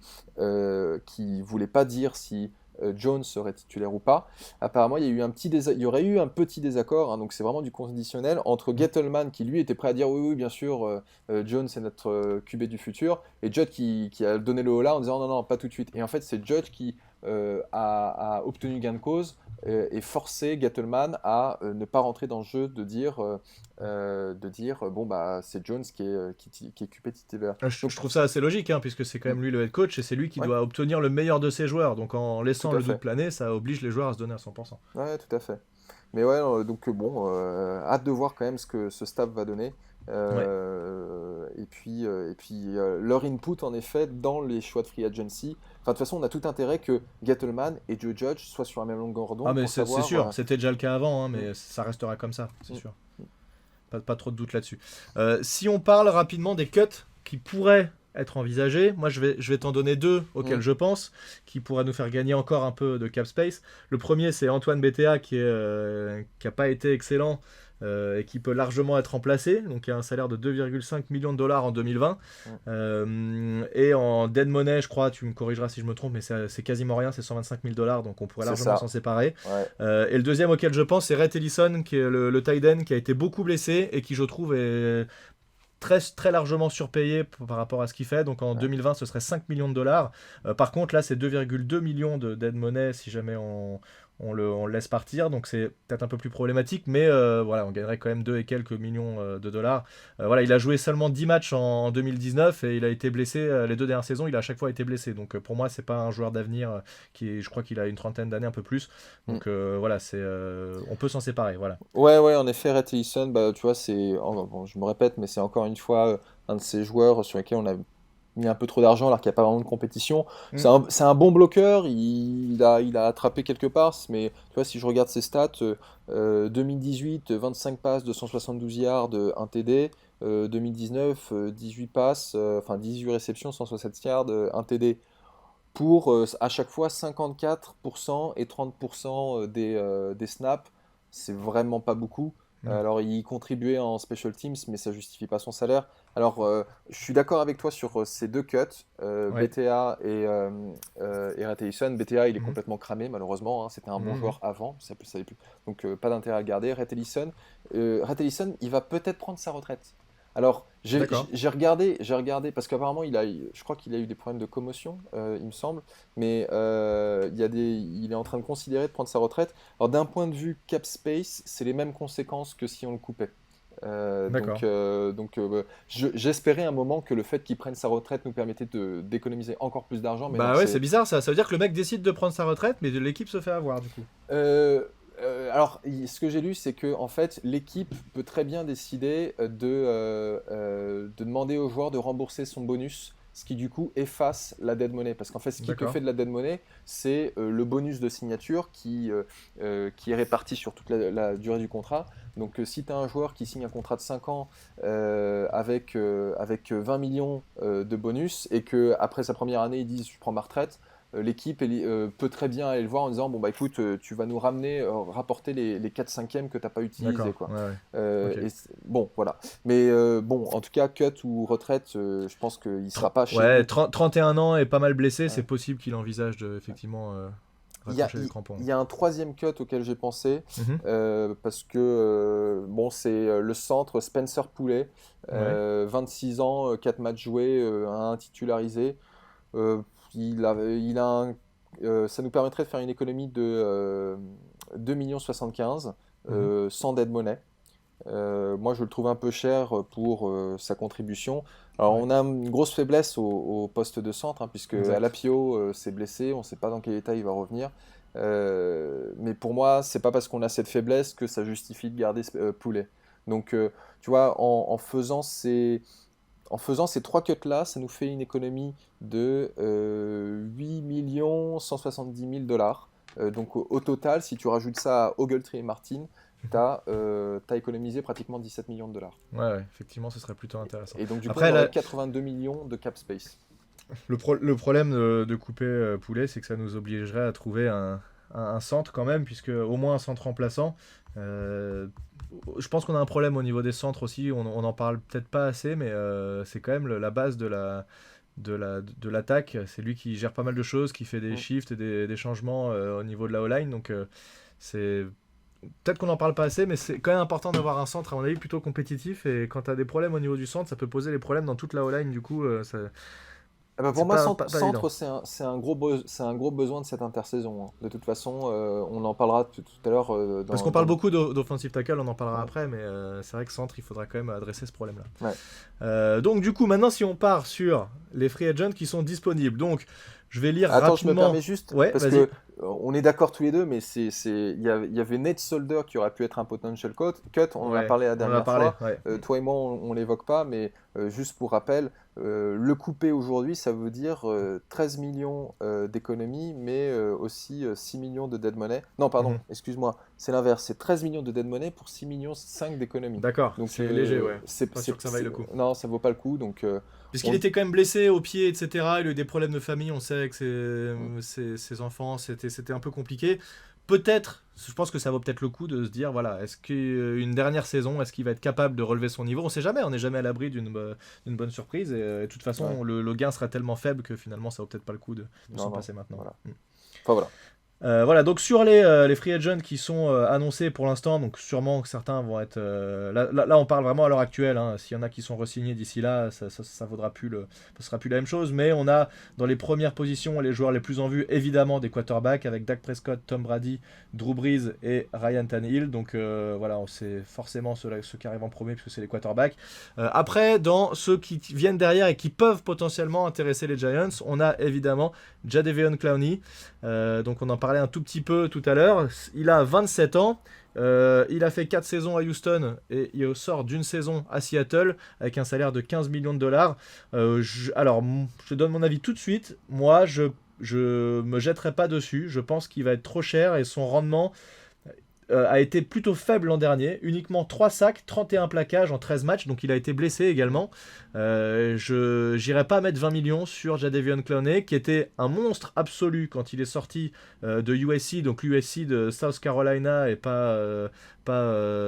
voulait pas dire si Jones serait titulaire ou pas, apparemment il y aurait eu un petit désaccord, hein, donc c'est vraiment du conditionnel, entre Gettleman qui lui était prêt à dire oui bien sûr, Jones est notre QB du futur, et Judge qui a donné le holà en disant non, pas tout de suite. Et en fait, c'est Judge qui a obtenu gain de cause et forcé Gettleman à ne pas rentrer dans le jeu de dire, c'est Jones qui est QB titulaire. Je trouve ça assez logique, hein, puisque c'est quand même lui le head coach et c'est lui qui Ouais, doit obtenir le meilleur de ses joueurs. Donc en laissant tout à le doute fait. planer, ça oblige les joueurs à se donner à 100%. Ouais, tout à fait. Mais ouais, donc bon, hâte de voir quand même ce que ce staff va donner. Ouais. Leur input en effet dans les choix de free agency. Enfin, de toute façon, on a tout intérêt que Gettleman et Joe Judge soient sur la même longueur Ah d'onde mais pour c'est savoir. sûr, c'était déjà le cas avant, hein, Mm, mais ça restera comme ça, c'est mm, sûr. Pas trop de doute là-dessus. Si on parle rapidement des cuts qui pourraient être envisagés, moi je vais t'en donner deux auxquels mm. je pense, qui pourraient nous faire gagner encore un peu de cap space. Le premier c'est Antoine Bétea qui a pas été excellent et qui peut largement être remplacé, donc il a un salaire de 2,5 millions de dollars en 2020. Et en dead money, je crois, tu me corrigeras si je me trompe, mais c'est quasiment rien, c'est 125 000 dollars, donc on pourrait C'est largement ça. s'en séparer. Ouais. Et le deuxième auquel je pense, c'est Rhett Ellison, qui est le tight end, qui a été beaucoup blessé et qui, je trouve, est très, très largement surpayé par rapport à ce qu'il fait. Donc en Ouais. 2020, ce serait 5 millions de dollars. Par contre, là, c'est 2,2 millions de dead money si jamais on le laisse partir. Donc c'est peut-être un peu plus problématique, mais voilà, on gagnerait quand même 2 et quelques millions de dollars. Voilà, il a joué seulement 10 matchs en 2019 et il a été blessé les 2 dernières saisons. Il a à chaque fois été blessé. Donc pour moi, c'est pas un joueur d'avenir je crois qu'il a une trentaine d'années, un peu plus. Donc voilà, on peut s'en séparer. Voilà. Ouais, en effet, Rhett Ellison, tu vois, bon, je me répète, mais c'est encore une fois un de ces joueurs sur lesquels on a mis un peu trop d'argent alors qu'il n'y a pas vraiment de compétition. Mm. C'est un bon bloqueur, il a attrapé quelque part, mais tu vois, si je regarde ses stats, 2018, 25 passes, 272 yards, 1 TD, 2019, 18 passes, 18 réceptions, 160 yards, 1 TD. pour à chaque fois 54% et 30% des snaps. C'est vraiment pas beaucoup. Alors, il contribuait en special teams, mais ça justifie pas son salaire. Alors, je suis d'accord avec toi sur ces deux cuts, Ouais. BTA et Rhett Ellison. BTA, il est Mhm. complètement cramé, malheureusement, hein. C'était un bon Mhm. joueur avant, ça l'est plus. Donc, pas d'intérêt à le garder. Rhett Ellison, il va peut-être prendre sa retraite. Alors, D'accord. j'ai regardé, parce qu'apparemment, je crois qu'il a eu des problèmes de commotion, il me semble, mais il est en train de considérer de prendre sa retraite. Alors, d'un point de vue cap space, c'est les mêmes conséquences que si on le coupait. D'accord. J'espérais un moment que le fait qu'il prenne sa retraite nous permettait d'économiser encore plus d'argent, mais non, Bah ouais, c'est bizarre ça. Ça veut dire que le mec décide de prendre sa retraite, mais l'équipe se fait avoir du coup. Euh, alors, ce que j'ai lu, c'est que en fait, l'équipe peut très bien décider de demander au joueur de rembourser son bonus, ce qui du coup efface la dead money. Parce qu'en fait, ce qui te D'accord. fait de la dead money, c'est le bonus de signature qui est réparti sur toute la durée du contrat. Donc, si tu as un joueur qui signe un contrat de 5 ans avec 20 millions de bonus et que après sa première année, il dit je prends ma retraite, l'équipe peut très bien aller le voir en disant bon bah écoute, tu vas nous rapporter les 4 5e que tu n'as pas utilisé, D'accord. quoi. Ouais, ouais. Ok. Bon, voilà. Mais bon, en tout cas, cut ou retraite, je pense qu'il sera pas chez Ouais, nous. 31 ans et pas mal blessé, c'est Ouais. possible qu'il envisage de effectivement Il y a, raccrocher les il, crampons. il y a un troisième cut auquel j'ai pensé, Mhm. parce que bon, c'est le centre Spencer Poulet, Ouais. 26 ans, 4 matchs joués, un titularisé. Euh, ça nous permettrait de faire une économie de 2,75 millions Mhm. sans dead money. Moi, je le trouve un peu cher pour sa contribution. Alors, Ouais. on a une grosse faiblesse au poste de centre, hein, puisque Exact. Alapio s'est blessé, on ne sait pas dans quel état il va revenir. Mais pour moi, c'est pas parce qu'on a cette faiblesse que ça justifie de garder Poulet. Donc, tu vois, en faisant ces trois cuts-là, ça nous fait une économie de 8 170 000 $. Donc au total, si tu rajoutes ça à Ogletree et Martin, tu Mhm. as, économisé pratiquement 17 millions de $. Ouais, ouais, effectivement, ce serait plutôt intéressant. Et donc du coup, Après, on aurait là, 82 millions de cap space. le problème de couper Poulet, c'est que ça nous obligerait à trouver un centre quand même, puisque au moins un centre remplaçant. Euh, je pense qu'on a un problème au niveau des centres aussi, on en parle peut-être pas assez, mais c'est quand même la base de l'attaque. C'est lui qui gère pas mal de choses, qui fait des Mm. shifts et des changements au niveau de la O-line. Donc c'est peut-être qu'on n'en parle pas assez, mais c'est quand même important d'avoir un centre, à mon avis, plutôt compétitif. Et quand tu as des problèmes au niveau du centre, ça peut poser des problèmes dans toute la O-line. Du coup, Ah bah pour c'est moi, pas évident. centre, c'est un gros besoin de cette intersaison, hein. De toute façon, on en parlera tout à l'heure Parce qu'on parle beaucoup d'offensive tackle, on en parlera Ouais. après, mais c'est vrai que centre, il faudra quand même adresser ce problème-là. Ouais. Donc du coup, maintenant, si on part sur les free agents qui sont disponibles, donc je vais lire Attends, je me permets rapidement. juste, Ouais, parce que vas-y. on est d'accord tous les deux, mais il y avait Nate Solder qui aurait pu être un potential cut, on en a Ouais, parlé la on en a dernière parlé. fois. Ouais. Toi et moi, on l'évoque pas, mais juste pour rappel, le couper aujourd'hui, ça veut dire 13 millions d'économies, mais aussi 6 millions de dead money. Non, pardon, Mhm. excuse-moi, c'est l'inverse, c'est 13 millions de dead money pour 6 millions 5 d'économies. D'accord, Donc, c'est léger, ouais. Pas sûr que ça vaille le coup. non, ça vaut pas le coup, donc Puisqu'il on... était quand même blessé au pied, etc. Il a eu des problèmes de famille, on sait que ses enfants, c'était un peu compliqué. Peut-être, je pense que ça vaut peut-être le coup de se dire, voilà, est-ce qu'une dernière saison, est-ce qu'il va être capable de relever son niveau? On sait jamais, on n'est jamais à l'abri d'une bonne surprise. Et de toute Ouais, façon, le gain sera tellement faible que finalement, ça vaut peut-être pas le coup de non, s'en non, passer maintenant. voilà. Mm. Enfin, voilà. Voilà, donc sur les free agents qui sont annoncés pour l'instant, donc sûrement que certains vont être. Là, on parle vraiment à l'heure actuelle, hein. S'il y en a qui sont re-signés d'ici là, ça vaudra plus ça sera plus la même chose. Mais on a dans les premières positions les joueurs les plus en vue, évidemment, des quarterbacks avec Dak Prescott, Tom Brady, Drew Brees et Ryan Tannehill. Donc voilà, c'est forcément ceux qui arrivent en premier puisque c'est les quarterbacks. Après, dans ceux qui viennent derrière et qui peuvent potentiellement intéresser les Giants, on a évidemment Jadeveon Clowney. Donc on en parlait un tout petit peu tout à l'heure. Il a 27 ans. Il a fait 4 saisons à Houston et il sort d'une saison à Seattle avec un salaire de 15 millions de dollars. Alors, je donne mon avis tout de suite. Moi, je me jetterai pas dessus. Je pense qu'il va être trop cher et son rendement. a été plutôt faible l'an dernier, uniquement 3 sacs, 31 plaquages en 13 matchs, donc il a été blessé également. Je n'irai pas mettre 20 millions sur Jadeveon Clowney, qui était un monstre absolu quand il est sorti de USC, donc l'USC de South Carolina et pas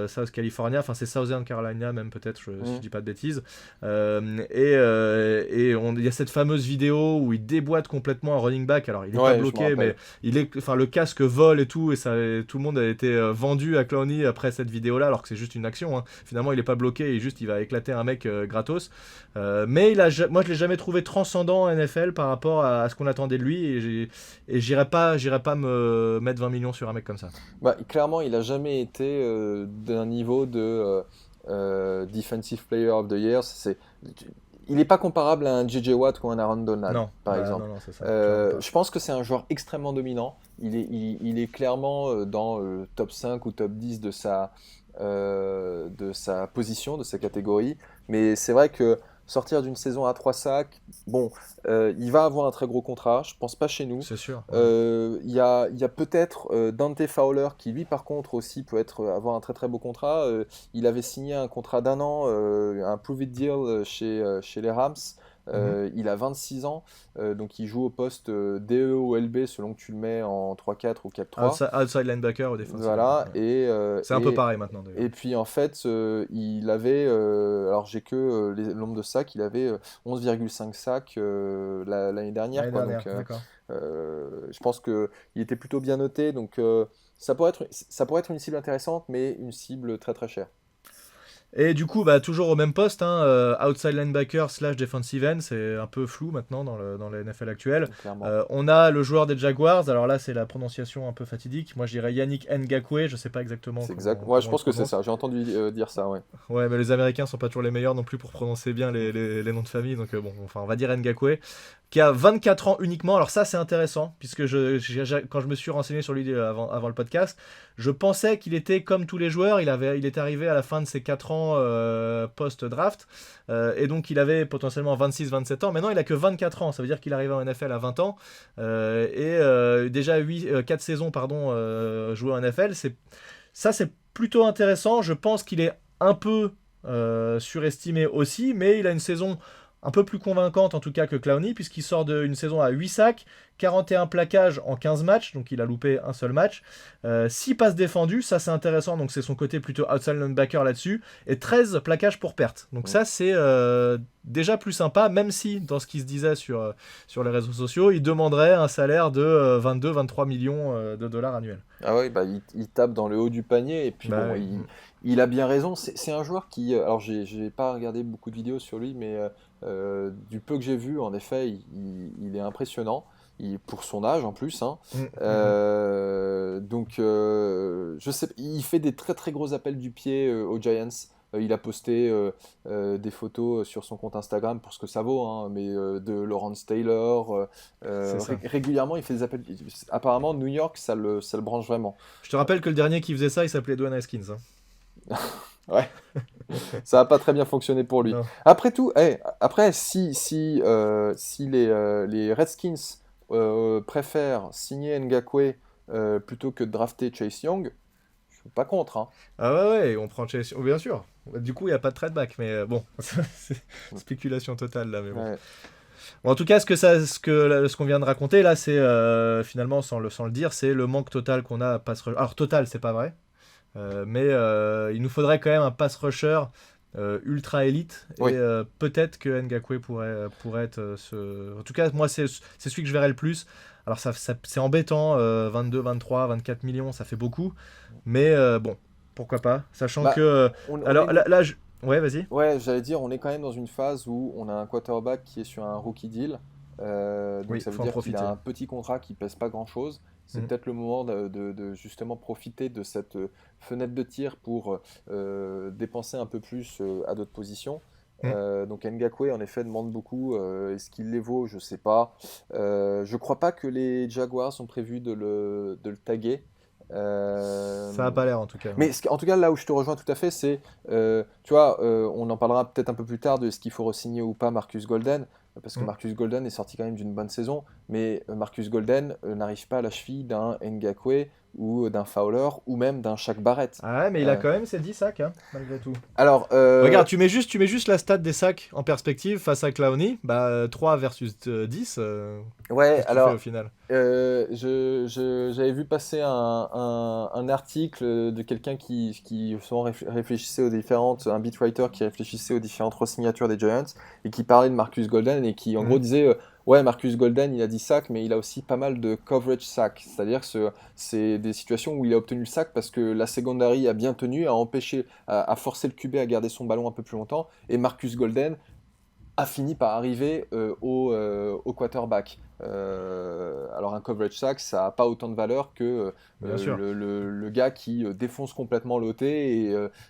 South California, enfin c'est Southern Carolina même peut-être, si je dis pas de bêtises. Et il y a cette fameuse vidéo où il déboîte complètement un running back, alors il n'est pas bloqué, mais le casque vole et tout, et tout le monde a été vendu à Clowney après cette vidéo-là, alors que c'est juste une action. Hein. Finalement, il n'est pas bloqué, il va éclater un mec gratos. Mais moi, je l'ai jamais trouvé transcendant en NFL par rapport à ce qu'on attendait de lui, et j'irai pas me mettre 20 millions sur un mec comme ça. Bah, clairement, il a jamais été d'un niveau de Defensive Player of the Year. Il n'est pas comparable à un J.J. Watt ou un Aaron Donald, par exemple. Non, c'est ça, je pense que c'est un joueur extrêmement dominant. Il est clairement dans le top 5 ou top 10 de sa position, de sa catégorie. Mais c'est vrai que sortir d'une saison à 3 sacs, bon, il va avoir un très gros contrat, je pense pas chez nous. C'est sûr. Il y a peut-être Dante Fowler qui lui par contre aussi peut avoir un très très beau contrat. Il avait signé un contrat d'1 an, un prove-it deal chez les Rams. Il a 26 ans, donc il joue au poste DE ou LB selon que tu le mets en 3-4 ou 4-3. Outside linebacker ou défensif. Voilà, ouais. C'est un peu pareil maintenant. D'ailleurs. Et puis en fait, il avait, alors j'ai que le nombre de sacs, il avait 11,5 sacs l'année dernière. L'année dernière, d'accord. Je pense qu'il était plutôt bien noté, donc ça pourrait être une cible intéressante, mais une cible très très chère. Et du coup, toujours au même poste, outside linebacker / defensive end, c'est un peu flou maintenant dans la NFL actuelle. On a le joueur des Jaguars, alors là c'est la prononciation un peu fatidique. Moi je dirais Yannick Ngakoue, je sais pas exactement. C'est exact. Ouais, je pense que c'est ça. J'ai entendu dire ça, ouais. Ouais, mais les Américains sont pas toujours les meilleurs non plus pour prononcer bien les noms de famille, donc on va dire Ngakoue, qui a 24 ans uniquement. Alors ça c'est intéressant, puisque quand je me suis renseigné sur lui avant le podcast, je pensais qu'il était comme tous les joueurs, il est arrivé à la fin de ses 4 ans post-draft, et donc il avait potentiellement 26-27 ans. Maintenant il a que 24 ans, ça veut dire qu'il arrive en NFL à 20 ans, et déjà 4 saisons jouées en NFL, c'est plutôt intéressant. Je pense qu'il est un peu surestimé aussi, mais il a une saison un peu plus convaincante en tout cas que Clowney, puisqu'il sort d'une saison à 8 sacs, 41 plaquages en 15 matchs, donc il a loupé un seul match, 6 passes défendues, ça c'est intéressant, donc c'est son côté plutôt outside linebacker là-dessus, et 13 plaquages pour perte. Donc ça c'est déjà plus sympa, même si dans ce qui se disait sur les réseaux sociaux, il demanderait un salaire de 22-23 millions de dollars annuels. Ah oui, il tape dans le haut du panier, et puis il a bien raison. C'est un joueur qui, alors j'ai pas regardé beaucoup de vidéos sur lui, mais du peu que j'ai vu, en effet, il est impressionnant. Pour son âge en plus, hein. Donc je sais, il fait des très très gros appels du pied aux Giants. Il a posté des photos sur son compte Instagram pour ce que ça vaut, hein, mais de Lawrence Taylor. Régulièrement, il fait des appels. Apparemment, New York, ça le branche vraiment. Je te rappelle que le dernier qui faisait ça, il s'appelait Dwayne Haskins. Hein. Ouais. Ça n'a pas très bien fonctionné pour lui. Non. Après tout, après si les Redskins préfèrent signer Ngakoue plutôt que de drafter Chase Young, je suis pas contre. Hein. Ah ouais, on prend Chase Young, bien sûr. Du coup, il n'y a pas de trade back, mais bon, c'est spéculation totale là. Mais bon. Ouais. Bon, en tout cas, ce qu'on vient de raconter là, c'est finalement, sans le dire, c'est le manque total qu'on a à pass rusher. Alors total, c'est pas vrai. Mais il nous faudrait quand même un pass rusher ultra élite, oui. Et peut-être que Ngakoue pourrait être en tout cas moi c'est celui que je verrais le plus. Alors ça c'est embêtant, 22, 23, 24 millions, ça fait beaucoup, mais bon, pourquoi pas, sachant que ouais, vas-y. Ouais, j'allais dire, on est quand même dans une phase où on a un quarterback qui est sur un rookie deal, donc ça veut dire qu'il a un petit contrat qui pèse pas grand chose. C'est peut-être le moment de justement profiter de cette fenêtre de tir pour dépenser un peu plus à d'autres positions. Donc Ngakoue en effet demande beaucoup. Est-ce qu'il les vaut? Je sais pas. Je crois pas que les Jaguars ont prévu de le taguer. Ça n'a pas l'air en tout cas. Mais en tout cas là où je te rejoins tout à fait, c'est tu vois, on en parlera peut-être un peu plus tard de ce qu'il faut re-signer ou pas Marcus Golden. Parce que Marcus Golden est sorti quand même d'une bonne saison, mais Marcus Golden n'arrive pas à la cheville d'un Ngakoue ou d'un Fowler ou même d'un Shaq Barrett. Ah ouais, mais il a quand même ses 10 sacs, hein, malgré tout. Alors, Regarde, tu mets juste la stat des sacs en perspective face à Clowney, 3 versus 10, ouais, qu'est-ce que tu alors fais au final? j'avais vu passer un article de quelqu'un qui souvent réfléchissait aux différentes, un beatwriter qui réfléchissait aux différentes re-signatures des Giants et qui parlait de Marcus Golden et qui en gros disait ouais, Marcus Golden il a 10 sacs mais il a aussi pas mal de coverage sacs, c'est-à-dire que c'est des situations où il a obtenu le sac parce que la secondary a bien tenu, a forcé le QB à garder son ballon un peu plus longtemps et Marcus Golden a fini par arriver au quarterback. Alors un coverage sack, ça n'a pas autant de valeur que Bien sûr. le gars qui défonce complètement l'OT,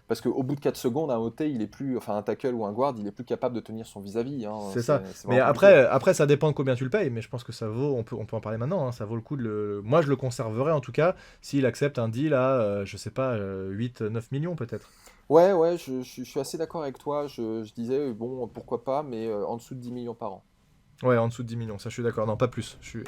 parce qu'au bout de 4 secondes, un OT, il est plus, enfin un tackle ou un guard, il est plus capable de tenir son vis-à-vis. Hein. C'est ça. C'est Mais vraiment compliqué. après, ça dépend de combien tu le payes. Mais je pense que ça vaut. On peut en parler maintenant. Hein, ça vaut le coup de le. Moi, je le conserverais en tout cas s'il accepte un deal à, je sais pas, 8-9 millions peut-être. Ouais, je suis assez d'accord avec toi. Je disais, bon, pourquoi pas, mais en dessous de 10 millions par an. Ouais, en dessous de 10 millions, ça je suis d'accord. Non, pas plus. Je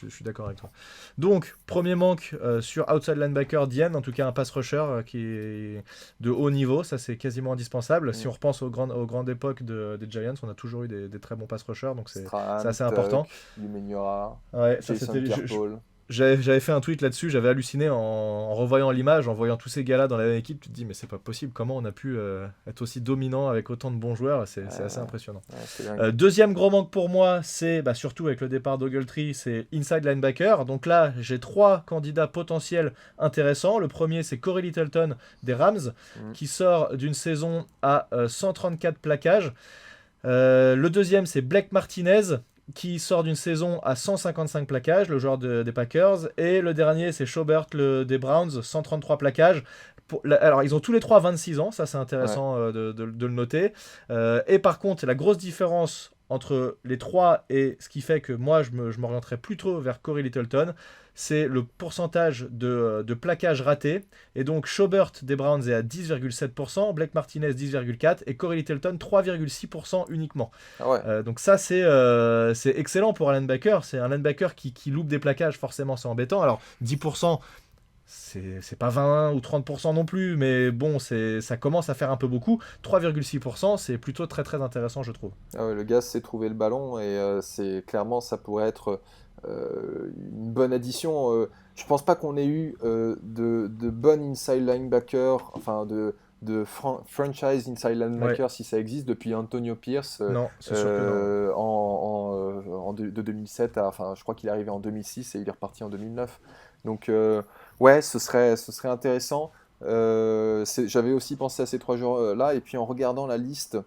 suis d'accord avec toi. Donc, premier manque sur outside linebacker, Diane, en tout cas un pass rusher qui est de haut niveau, ça c'est quasiment indispensable. Si on repense aux grandes époques des Giants, on a toujours eu des très bons pass rushers, donc c'est Strahan, assez important. Tuck, Lumenura, Ouais, ça Jason c'était. Pierre-Paul. J'avais fait un tweet là-dessus, j'avais halluciné en revoyant l'image, en voyant tous ces gars-là dans la même équipe. Tu te dis, mais c'est pas possible, comment on a pu être aussi dominant avec autant de bons joueurs, c'est assez impressionnant. Ouais, c'est dingue. Deuxième gros manque pour moi, c'est surtout avec le départ d'Ogletree, c'est inside linebacker. Donc là, j'ai 3 candidats potentiels intéressants. Le premier, c'est Corey Littleton des Rams, qui sort d'une saison à 134 plaquages. Le deuxième, c'est Blake Martinez, qui sort d'une saison à 155 plaquages, le joueur des Packers. Et le dernier, c'est Schobert des Browns, 133 plaquages. Alors, ils ont tous les 3 26 ans, ça c'est intéressant de le noter. Et par contre, la grosse différence entre les 3 et ce qui fait que moi, je m'orienterais plutôt vers Corey Littleton, c'est le pourcentage de plaquages ratés. Et donc, Schobert des Browns est à 10,7%, Blake Martinez 10,4% et Corey Littleton 3,6% uniquement. Ah ouais. Donc ça, c'est excellent pour un linebacker. C'est un linebacker qui loupe des plaquages, forcément, c'est embêtant. Alors, 10%, c'est pas 20 ou 30% non plus, mais bon, ça commence à faire un peu beaucoup. 3,6%, c'est plutôt très très intéressant, je trouve. Ah ouais, le gars sait trouver le ballon et c'est clairement ça pourrait être une bonne addition. Je pense pas qu'on ait eu de bon inside linebacker, enfin franchise inside linebacker si ça existe depuis Antonio Pierce Non, c'est sûr que non. de 2007 enfin je crois qu'il est arrivé en 2006 et il est reparti en 2009. Donc ouais, ce serait intéressant. J'avais aussi pensé à ces 3 joueurs là et puis en regardant la liste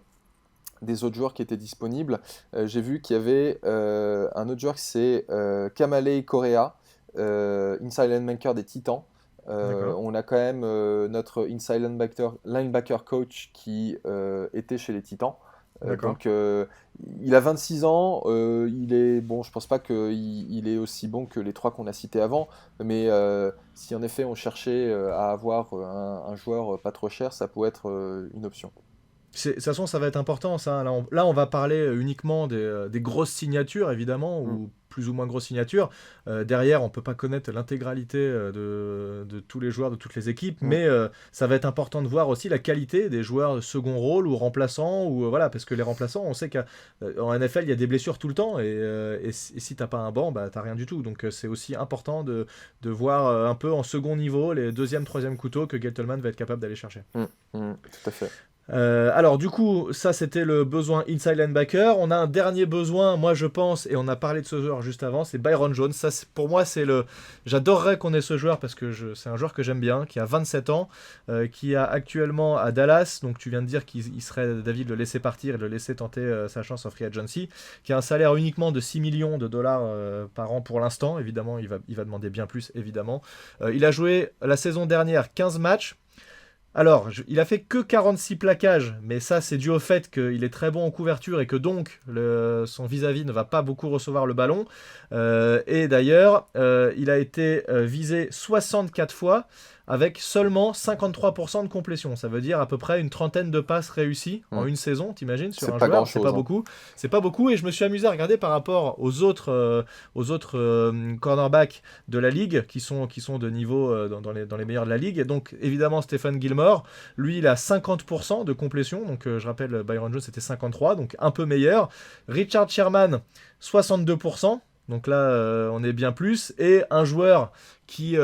des autres joueurs qui étaient disponibles, j'ai vu qu'il y avait un autre joueur, c'est Kamale Correa, inside linebacker des Titans. On a quand même notre inside linebacker coach qui était chez les Titans. Donc il a 26 ans, il est bon, je pense pas qu'il est aussi bon que les 3 qu'on a cités avant, mais si en effet on cherchait à avoir un joueur pas trop cher, ça pourrait être une option. De toute façon, ça va être important, ça. Là, on va parler uniquement des grosses signatures, évidemment, ou plus ou moins grosses signatures. Derrière, on ne peut pas connaître l'intégralité de tous les joueurs de toutes les équipes, mais ça va être important de voir aussi la qualité des joueurs de second rôle ou remplaçants, ou voilà, parce que les remplaçants, on sait qu'en NFL, il y a des blessures tout le temps, et si tu n'as pas un banc, tu n'as rien du tout. Donc, c'est aussi important de voir un peu en second niveau les deuxième, troisième couteaux que Gettleman va être capable d'aller chercher. Tout à fait. Alors du coup, ça c'était le besoin inside linebacker. On a un dernier besoin, moi je pense, et on a parlé de ce joueur juste avant, c'est Byron Jones. Ça, pour moi, j'adorerais qu'on ait ce joueur parce que c'est un joueur que j'aime bien, qui a 27 ans, qui est actuellement à Dallas. Donc tu viens de dire qu'il serait d'avis de le laisser partir et de le laisser tenter sa chance en free agency, qui a un salaire uniquement de 6 millions de dollars par an pour l'instant. Évidemment, il va demander bien plus, évidemment. Il a joué la saison dernière 15 matchs. Alors, il a fait que 46 plaquages, mais ça c'est dû au fait qu'il est très bon en couverture et que donc son vis-à-vis ne va pas beaucoup recevoir le ballon. Et d'ailleurs, il a été visé 64 fois. avec seulement 53% de complétion. Ça veut dire à peu près une trentaine de passes réussies en une saison, t'imagines, sur C'est un pas joueur. grand-chose, C'est pas hein. beaucoup. C'est pas beaucoup, et je me suis amusé à regarder par rapport aux autres cornerbacks de la ligue qui sont de niveau dans les meilleurs de la ligue. Et donc évidemment Stephen Gilmore, lui il a 50% de complétion, donc je rappelle Byron Jones c'était 53, donc un peu meilleur. Richard Sherman 62%, donc là on est bien plus, et un joueur qui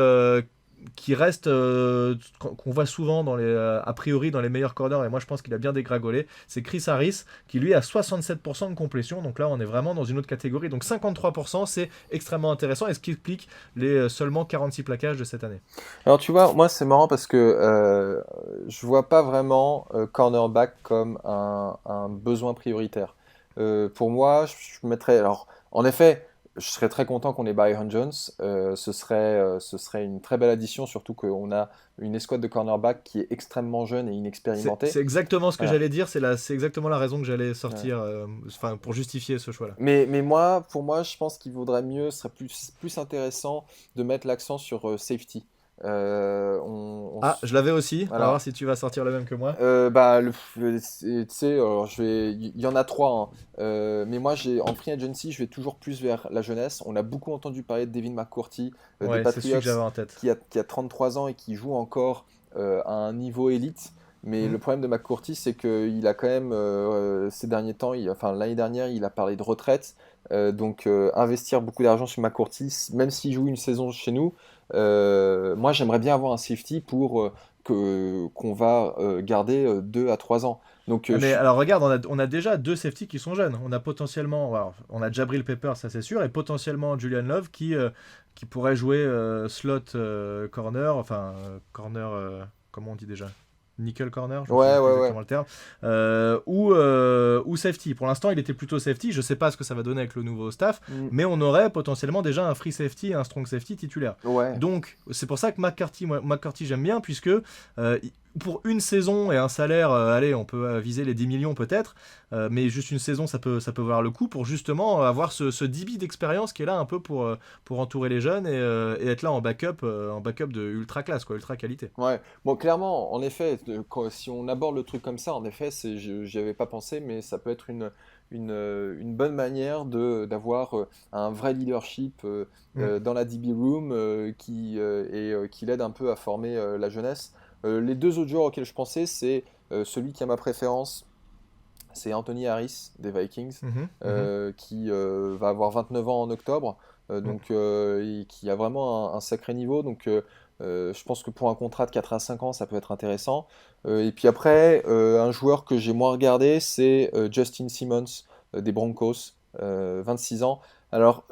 reste qu'on voit souvent a priori dans les meilleurs corners, et moi je pense qu'il a bien dégringolé, c'est Chris Harris qui lui a 67% de complétion, donc là on est vraiment dans une autre catégorie, donc 53% c'est extrêmement intéressant, et ce qui explique les seulement 46 plaquages de cette année. Alors tu vois, moi c'est marrant parce que je vois pas vraiment cornerback comme un besoin prioritaire. Pour moi, je mettrais. Alors, en effet, je serais très content qu'on ait Byron Jones. Ce serait une très belle addition, surtout qu'on a une escouade de cornerback qui est extrêmement jeune et inexpérimentée. C'est exactement ce que Voilà. j'allais dire, c'est exactement la raison que j'allais sortir pour justifier ce choix-là. Mais pour moi, je pense qu'il vaudrait mieux, ce serait plus intéressant de mettre l'accent sur safety. Je l'avais aussi. Voilà. On va voir si tu vas sortir le même que moi. Tu sais, alors, il y en a trois, hein. Mais moi, en free agency, je vais toujours plus vers la jeunesse. On a beaucoup entendu parler de Devin McCourty, des C'est celui Patriots, que j'avais en tête. qui a 33 ans et qui joue encore à un niveau élite. Mais le problème de McCourty, c'est qu'il a quand même, ces derniers temps, l'année dernière, il a parlé de retraite. Donc, investir beaucoup d'argent sur McCourty, même s'il joue une saison chez nous, moi, j'aimerais bien avoir un safety qu'on va garder 2 à 3 ans. Donc, Alors regarde, on a déjà deux safeties qui sont jeunes. On a potentiellement, alors, on a Jabril Peppers, ça c'est sûr, et potentiellement Julian Love qui pourrait jouer slot corner, corner, comment on dit déjà? Nickel corner, je ne sais pas exactement le terme, ou safety. Pour l'instant, il était plutôt safety. Je ne sais pas ce que ça va donner avec le nouveau staff, mais on aurait potentiellement déjà un free safety et un strong safety titulaire. Ouais. Donc, c'est pour ça que McCarthy j'aime bien, puisque pour une saison et un salaire, allez, on peut viser les 10 millions peut-être, mais juste une saison, ça peut valoir le coup pour justement avoir ce débit d'expérience qui est là un peu pour entourer les jeunes et être là en backup de ultra classe, quoi, ultra qualité. Ouais, bon, clairement, en effet, si on aborde le truc comme ça, en effet, j'y avais pas pensé, mais ça peut être une bonne manière d'avoir un vrai leadership dans la DB Room qui l'aide un peu à former la jeunesse. Les deux autres joueurs auxquels je pensais, c'est celui qui a ma préférence, c'est Anthony Harris des Vikings, qui va avoir 29 ans en octobre, et qui a vraiment un sacré niveau. Donc, je pense que pour un contrat de 4 à 5 ans, ça peut être intéressant. Et puis après, un joueur que j'ai moins regardé, c'est Justin Simmons des Broncos, 26 ans. Alors,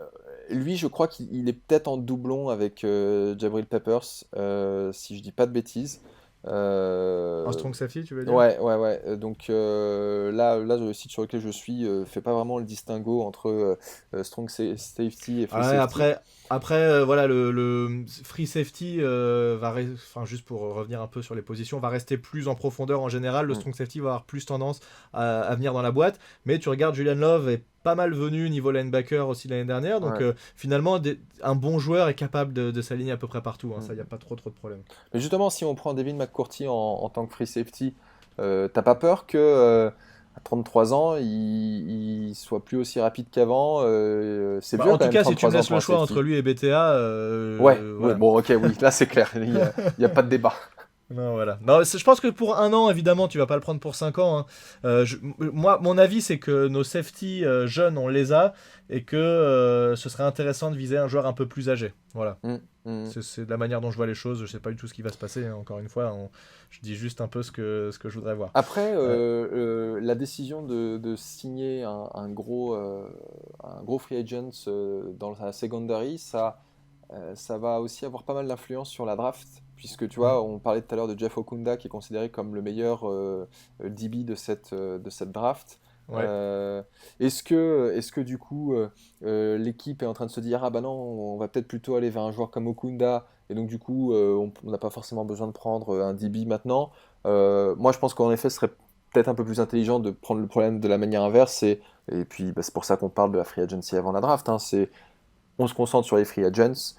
lui, je crois qu'il est peut-être en doublon avec Jabril Peppers, si je dis pas de bêtises. Un strong safety, tu veux dire? Ouais. Donc là, le site sur lequel je suis fait pas vraiment le distinguo entre strong safety et free safety. Après, voilà, le free safety juste pour revenir un peu sur les positions, va rester plus en profondeur en général. Le strong safety va avoir plus tendance à venir dans la boîte. Mais tu regardes, Julian Love est pas mal venu niveau linebacker aussi l'année dernière. Donc finalement, un bon joueur est capable de s'aligner à peu près partout. Ça, il n'y a pas trop de problème. Mais justement, si on prend Devin McCourty en tant que free safety, t'as pas peur que à 33 ans, il soit plus aussi rapide qu'avant? C'est vieux En quand tout même, cas, si tu 33 me ans laisses pour le un choix safety. entre lui et BTA, Ouais, voilà. bon, ok, oui, là c'est clair, il y a pas de débat. Non, voilà. Non, je pense que pour un an, évidemment, tu vas pas le prendre pour 5 ans. Moi, mon avis, c'est que nos safety jeunes, on les a, et que ce serait intéressant de viser un joueur un peu plus âgé. Voilà. C'est de la manière dont je vois les choses. Je sais pas du tout ce qui va se passer. Encore une fois, je dis juste un peu ce que je voudrais voir. Après, la décision de signer un gros free agent dans la secondary, ça va aussi avoir pas mal d'influence sur la draft, puisque tu vois, on parlait tout à l'heure de Jeff Okunda qui est considéré comme le meilleur DB de cette draft. Ouais. Est-ce que du coup l'équipe est en train de se dire ah bah non, on va peut-être plutôt aller vers un joueur comme Okunda, et donc du coup on n'a pas forcément besoin de prendre un DB maintenant. Moi je pense qu'en effet ce serait peut-être un peu plus intelligent de prendre le problème de la manière inverse, et puis c'est pour ça qu'on parle de la free agency avant la draft, hein, on se concentre sur les free agents,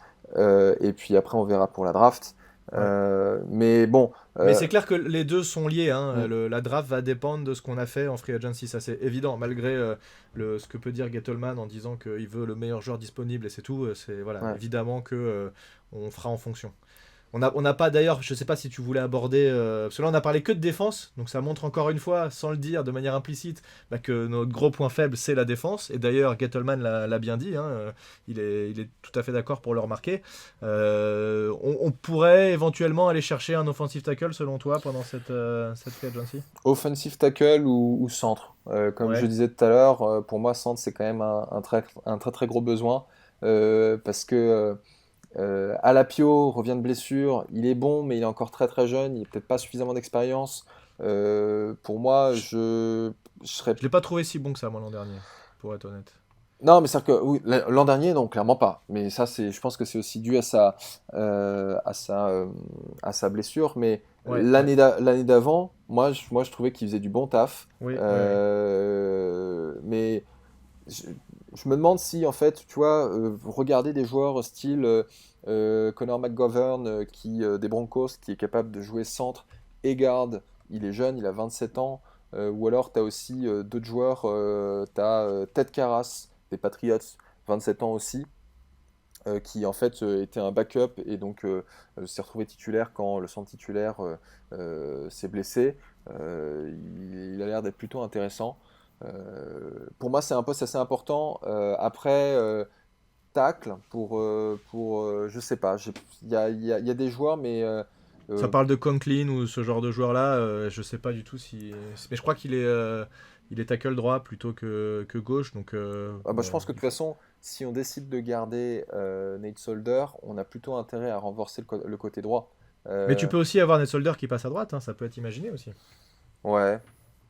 et puis après on verra pour la draft. Mais bon. Mais c'est clair que les deux sont liés. Hein. Mm. La draft va dépendre de ce qu'on a fait en free agency. Ça, c'est évident. Malgré ce que peut dire Gettleman en disant qu'il veut le meilleur joueur disponible et c'est tout. C'est voilà, évidemment que on fera en fonction. On n'a pas d'ailleurs, je sais pas si tu voulais aborder, parce que là on a parlé que de défense, donc ça montre encore une fois, sans le dire de manière implicite, que notre gros point faible c'est la défense. Et d'ailleurs Gettleman l'a bien dit, hein, il est tout à fait d'accord pour le remarquer. On pourrait éventuellement aller chercher un offensive tackle selon toi pendant cette free agency. Offensive tackle ou centre. Comme je disais tout à l'heure, pour moi centre c'est quand même un très très gros besoin parce que Alapio revient de blessure, il est bon, mais il est encore très très jeune, il n'a peut-être pas suffisamment d'expérience. Pour moi, je serais. Je l'ai pas trouvé si bon que ça, moi, l'an dernier, pour être honnête. Non, mais c'est-à-dire que oui, l'an dernier, non, clairement pas. Mais ça, je pense que c'est aussi dû à sa blessure. Mais l'année d'avant, moi, je trouvais qu'il faisait du bon taf. Oui, mais je me demande si, en fait, tu vois, regarder des joueurs style Connor McGovern des Broncos, qui est capable de jouer centre et garde, il est jeune, il a 27 ans, ou alors tu as aussi d'autres joueurs, tu as Ted Karras des Patriots, 27 ans aussi, qui en fait était un backup et donc s'est retrouvé titulaire quand le centre titulaire s'est blessé. Il a l'air d'être plutôt intéressant. Pour moi, c'est un poste assez important. Après, tacle, je sais pas. Il y a des joueurs, mais. Ça parle de Conklin ou ce genre de joueur-là. Je sais pas du tout si. Mais je crois qu'il est tackle droit plutôt que gauche. Donc, je pense que de toute façon, si on décide de garder Nate Solder, on a plutôt intérêt à renforcer le côté droit. Mais tu peux aussi avoir Nate Solder qui passe à droite. Hein, ça peut être imaginé aussi. Ouais.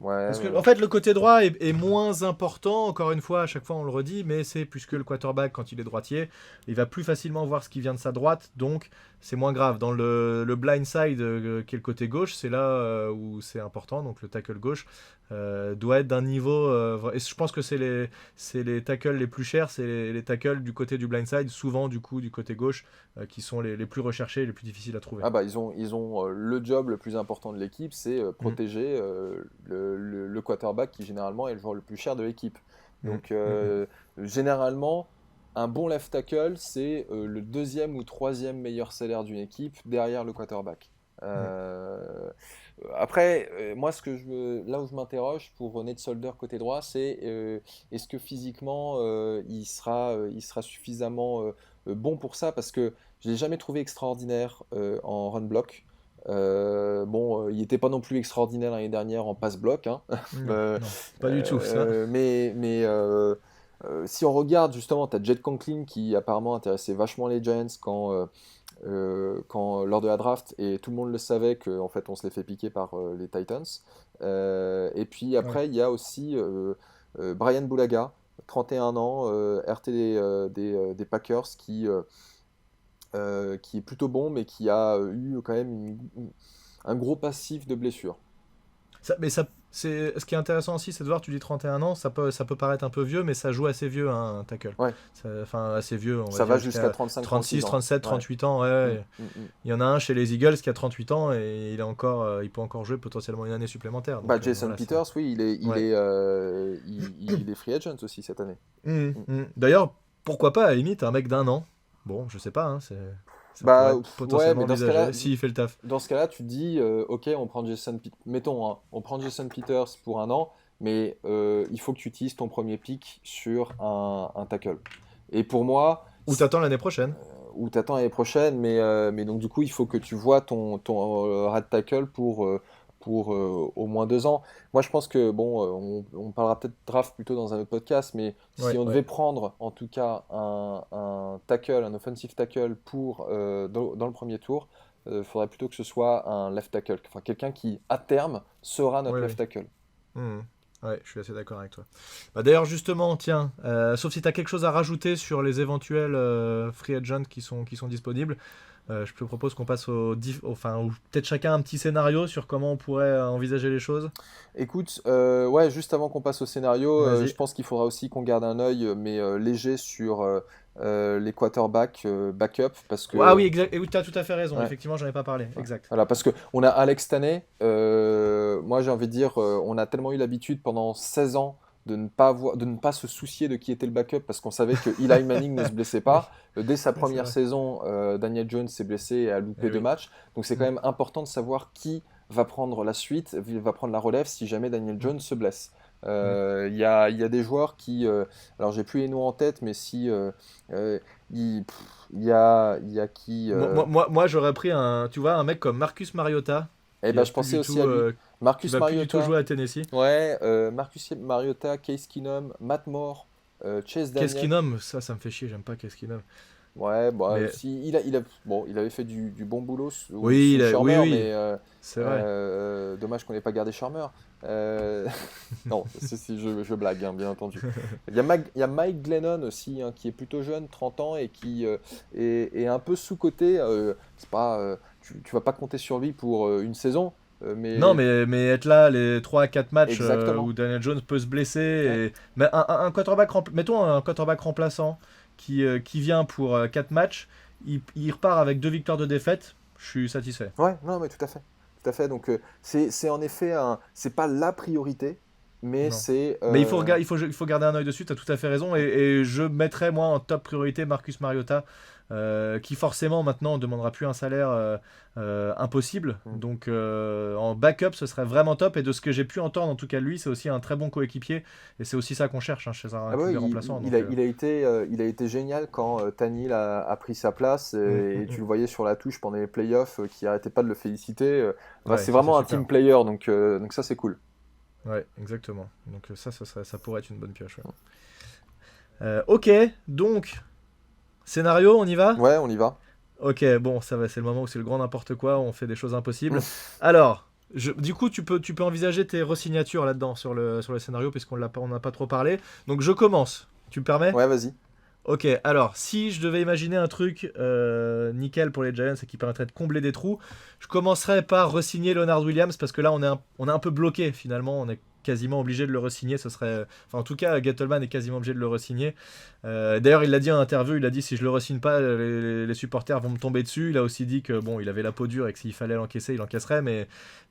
Parce que, en fait, le côté droit est moins important, encore une fois, à chaque fois on le redit, mais c'est puisque le quarterback, quand il est droitier, il va plus facilement voir ce qui vient de sa droite, donc c'est moins grave. Dans le blind side, qui est le côté gauche, c'est là où c'est important, donc le tackle gauche doit être d'un niveau... et je pense que c'est les tackles les plus chers, c'est les tackles du côté du blind side, souvent du coup du côté gauche, qui sont les plus recherchés et les plus difficiles à trouver. Ils ont le job le plus important de l'équipe, c'est protéger le quarterback qui généralement est le joueur le plus cher de l'équipe. Donc généralement, un bon left tackle, c'est le deuxième ou troisième meilleur salaire d'une équipe derrière le quarterback. Après, moi, là où je m'interroge pour Nate Solder côté droit, c'est est-ce que physiquement il sera suffisamment bon pour ça, parce que je l'ai jamais trouvé extraordinaire en run block. Il n'était pas non plus extraordinaire l'année dernière en pass block. Hein. Non, pas du tout ça. Mais si on regarde justement, tu as Jed Conklin qui apparemment intéressait vachement les Giants lors de la draft, et tout le monde le savait qu'en fait on se les fait piquer par les Titans. Et puis après il y a aussi Brian Bulaga, 31 ans, RT des Packers, qui est plutôt bon, mais qui a eu quand même un gros passif de blessures. Ce qui est intéressant aussi, c'est de voir, tu dis 31 ans, ça peut paraître un peu vieux, mais ça joue assez vieux, hein, un tackle. Ouais. Enfin, assez vieux, ça va jusqu'à 35, 36, 37, 38 ans. Il y en a un chez les Eagles qui a 38 ans et il peut encore jouer potentiellement une année supplémentaire. Donc, Jason Peters, oui, il est free agent aussi cette année. D'ailleurs, pourquoi pas, à la limite, un mec d'un an. Bon, je sais pas, hein, potentiellement envisagé s'il fait le taf. Dans ce cas-là, tu te dis, ok, on prend Jason Peters pour un an, mais il faut que tu utilises ton premier pick sur un tackle. Et pour moi... Ou t'attends l'année prochaine. Mais donc du coup, il faut que tu vois ton rat tackle pour au moins 2 ans. Moi, je pense que, on parlera peut-être draft plutôt dans un autre podcast, mais si on devait prendre, en tout cas, un tackle, un offensive tackle dans le premier tour, il faudrait plutôt que ce soit un left tackle. Enfin, quelqu'un qui, à terme, sera notre left tackle. Ouais, je suis assez d'accord avec toi. D'ailleurs, justement, tiens, sauf si tu as quelque chose à rajouter sur les éventuels free agents qui sont disponibles, je te propose qu'on passe ou peut-être chacun un petit scénario sur comment on pourrait envisager les choses. Écoute, juste avant qu'on passe au scénario, je pense qu'il faudra aussi qu'on garde un œil, mais léger, sur les quarterbacks backup parce que Ah oui, exact. Et oui, tu as tout à fait raison. Ouais. Effectivement, j'en ai pas parlé. Exact. voilà, parce que on a Alex Taney, moi j'ai envie de dire, on a tellement eu l'habitude pendant 16 ans de ne pas se soucier de qui était le backup parce qu'on savait que Eli Manning ne se blessait Oui, pas. Dès sa c'est première vrai. saison, Daniel Jones s'est blessé et a loupé Eh 2 oui. matchs. Donc c'est quand Mm. même important de savoir qui va prendre la suite, va prendre la relève si jamais Daniel Mm. Jones se blesse. Mm. Il y a des joueurs qui, alors j'ai plus les noms en tête, mais si euh, il y a qui, Moi, j'aurais pris tu vois, un mec comme Marcus Mariota, eh qui ben a je plus pensais du aussi tout, à lui. qui Marcus va plus du tout Mariota, jouer à Tennessee. ouais, Marcus Mariota, Case Keenum, Matt Moore, Chase Qu'est-ce Daniel. qu'il nomme? Ça me fait chier, j'aime pas qu'est-ce qu'il nomme. Ouais, bah, Mais si, bon, il avait fait du bon boulot sous, oui, sous oui, Shurmur, oui, mais c'est vrai. dommage qu'on n'ait pas gardé Shurmur. Non, si, je blague, hein, bien entendu. Il y a Mike Glennon aussi, hein, qui est plutôt jeune, 30 ans, et qui est un peu sous-coté. C'est pas, tu vas pas compter sur lui pour une saison, Non, mais mais être là les 3 à 4 matchs exactement. où Daniel Jones peut se blesser. Ouais. Mais un quarterback, mettons un quarterback remplaçant qui vient pour 4 matchs, il repart avec 2 victoires de défaite, je suis satisfait. Ouais, non, mais tout à fait. Tout à fait. Donc, c'est en effet c'est pas la priorité, mais Non. c'est. Mais il faut garder un œil dessus, tu as tout à fait raison. Et je mettrais, moi, en top priorité Marcus Mariota, qui forcément maintenant ne demandera plus un salaire impossible. Mm. Donc en backup, ce serait vraiment top. Et de ce que j'ai pu entendre, en tout cas, lui, c'est aussi un très bon coéquipier. Et c'est aussi ça qu'on cherche chez un Ah ouais, QB remplaçant. il Donc, a, il a été génial quand Tannehill a pris sa place et tu le voyais sur la touche pendant les playoffs qui arrêtait pas de le féliciter. Bah, ouais, c'est ça c'est vraiment un super. team player, donc ça c'est cool. Ouais, exactement. Donc ça pourrait être une bonne pioche. Ouais. Ok, donc, scénario, on y va? Ouais, on y va. Ok, bon, ça va, c'est le moment où c'est le grand n'importe quoi, où on fait des choses impossibles. Alors, du coup, tu peux envisager tes resignatures là-dedans sur le scénario, on n'a pas trop parlé. Donc, je commence. Tu me permets? Ouais, vas-y. Ok, alors, si je devais imaginer un truc nickel pour les Giants et qui permettrait de combler des trous, je commencerais par re-signer Leonard Williams parce que là, on est un peu bloqué finalement. On est quasiment obligé de le re-signer. Enfin, en tout cas, Gettleman est quasiment obligé de le re-signer. D'ailleurs, il l'a dit en interview. Il a dit si je le re-signe pas, les supporters vont me tomber dessus. Il a aussi dit que bon, il avait la peau dure et que s'il fallait l'encaisser, il encaisserait. Mais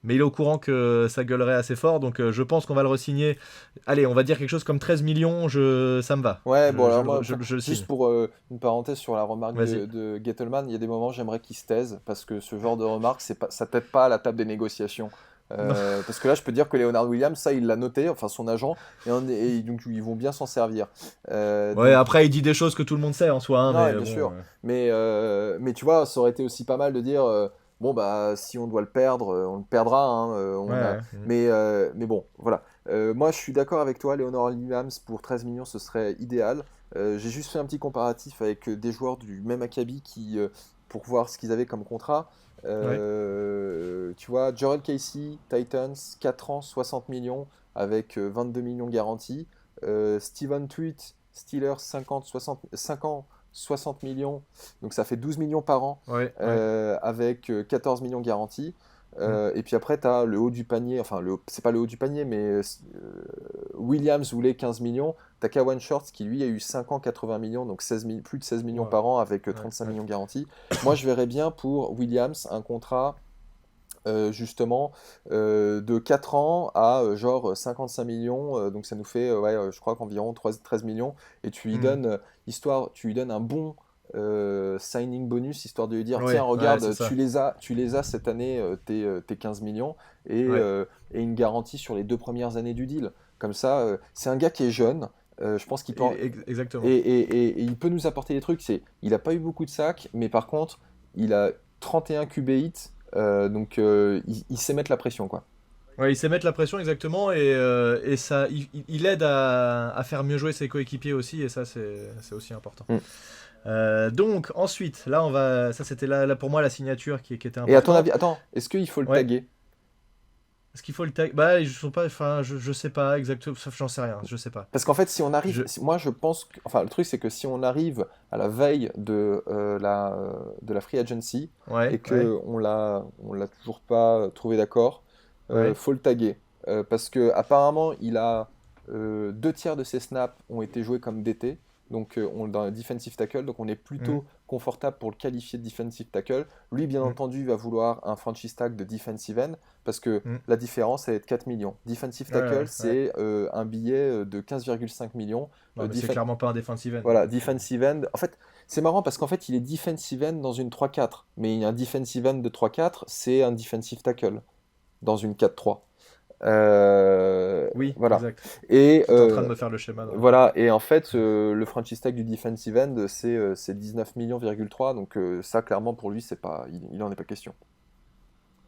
il est au courant que ça gueulerait assez fort. Donc, je pense qu'on va le re-signer. Allez, on va dire quelque chose comme 13 millions. Ça me va. Ouais, bon, alors moi, Je le juste signe. pour une parenthèse sur la remarque Vas-y. de Gettleman, il y a des moments j'aimerais qu'il se taise parce que ce genre de remarque, ça t'aide pas à la table des négociations. Parce que là, je peux dire que Leonard Williams, ça, il l'a noté, enfin son agent, et donc ils vont bien s'en servir. Ouais, Donc, après, il dit des choses que tout le monde sait en soi, hein, non, ouais, mais bien bon. sûr. Mais tu vois, ça aurait été aussi pas mal de dire, bon, bah, si on doit le perdre, on le perdra, hein, Ouais, ouais. mais bon, voilà. Moi, je suis d'accord avec toi, Leonard Williams, pour 13 millions, ce serait idéal. J'ai juste fait un petit comparatif avec des joueurs du même acabit pour voir ce qu'ils avaient comme contrat. Ouais. Tu vois, Jurrell Casey, Titans, 4 ans, 60 millions, avec 22 millions garantis. Steven Tweet, Steelers, 5 ans, 60 millions, donc ça fait 12 millions par an, Ouais, ouais. avec 14 millions garantis. Mm. Et puis après, tu as le haut du panier, enfin, c'est pas le haut du panier, mais Williams voulait 15 millions. Tu as Kawan Shorts qui lui a eu 5 ans, 80 millions, donc plus de 16 millions Ouais, par an avec ouais, 35 ouais. millions garantis. Moi, je verrais bien pour Williams un contrat justement de 4 ans à genre 55 millions, donc ça nous fait, ouais, je crois qu'environ 13 millions, et Mm. tu lui donnes un bon signing bonus, histoire de lui dire, tiens, Ouais, ouais, c'est regarde, ça. tu les as cette année, tes 15 millions, Ouais. et une garantie sur les 2 premières années du deal. Comme ça, c'est un gars qui est jeune, je pense qu'il peut, Exactement. et il peut nous apporter des trucs. Il n'a pas eu beaucoup de sacs, mais par contre, il a 31 QB hits, donc il sait mettre la pression, quoi. Ouais, il sait mettre la pression exactement et ça, il aide à faire mieux jouer ses coéquipiers aussi et ça c'est aussi important. Mm. Donc ensuite, là on va, ça c'était là pour moi la signature qui était Et à ton avis, importante. attends, est-ce qu'il faut le Ouais. taguer? Est-ce qu'il faut le tag? Bah ils sont pas, enfin je sais pas exactement, j'en sais rien, je sais pas. Parce qu'en fait, si on arrive, Je, moi je pense que, enfin le truc c'est que si on arrive à la veille de la free agency et ouais, ouais, que on l'a toujours pas trouvé d'accord, ouais, faut le taguer. Parce que apparemment il a 2 tiers de ses snaps ont été joués comme DT, donc dans le defensive tackle, donc on est plutôt confortable pour le qualifier de defensive tackle. Lui, bien entendu, va vouloir un franchise tag de defensive end, parce que la différence, elle est de 4 millions. Defensive tackle, c'est un billet de 15,5 millions. Non, mais c'est clairement pas un defensive end. Voilà, defensive end. En fait, c'est marrant parce qu'en fait, il est defensive end dans une 3-4, mais un defensive end de 3-4, c'est un defensive tackle dans une 4-3. Oui, voilà. exact. Et tu es en train de me faire le schéma. Voilà, et en fait, le franchise tag du defensive end, c'est 19 millions,3, donc ça, clairement, pour lui, il en est pas question.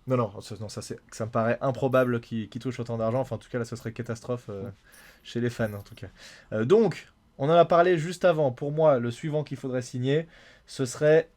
Non, ça me paraît improbable qu'il touche autant d'argent. Enfin, en tout cas, là, ce serait catastrophe chez les fans, en tout cas. Donc, on en a parlé juste avant. Pour moi, le suivant qu'il faudrait signer, ce serait,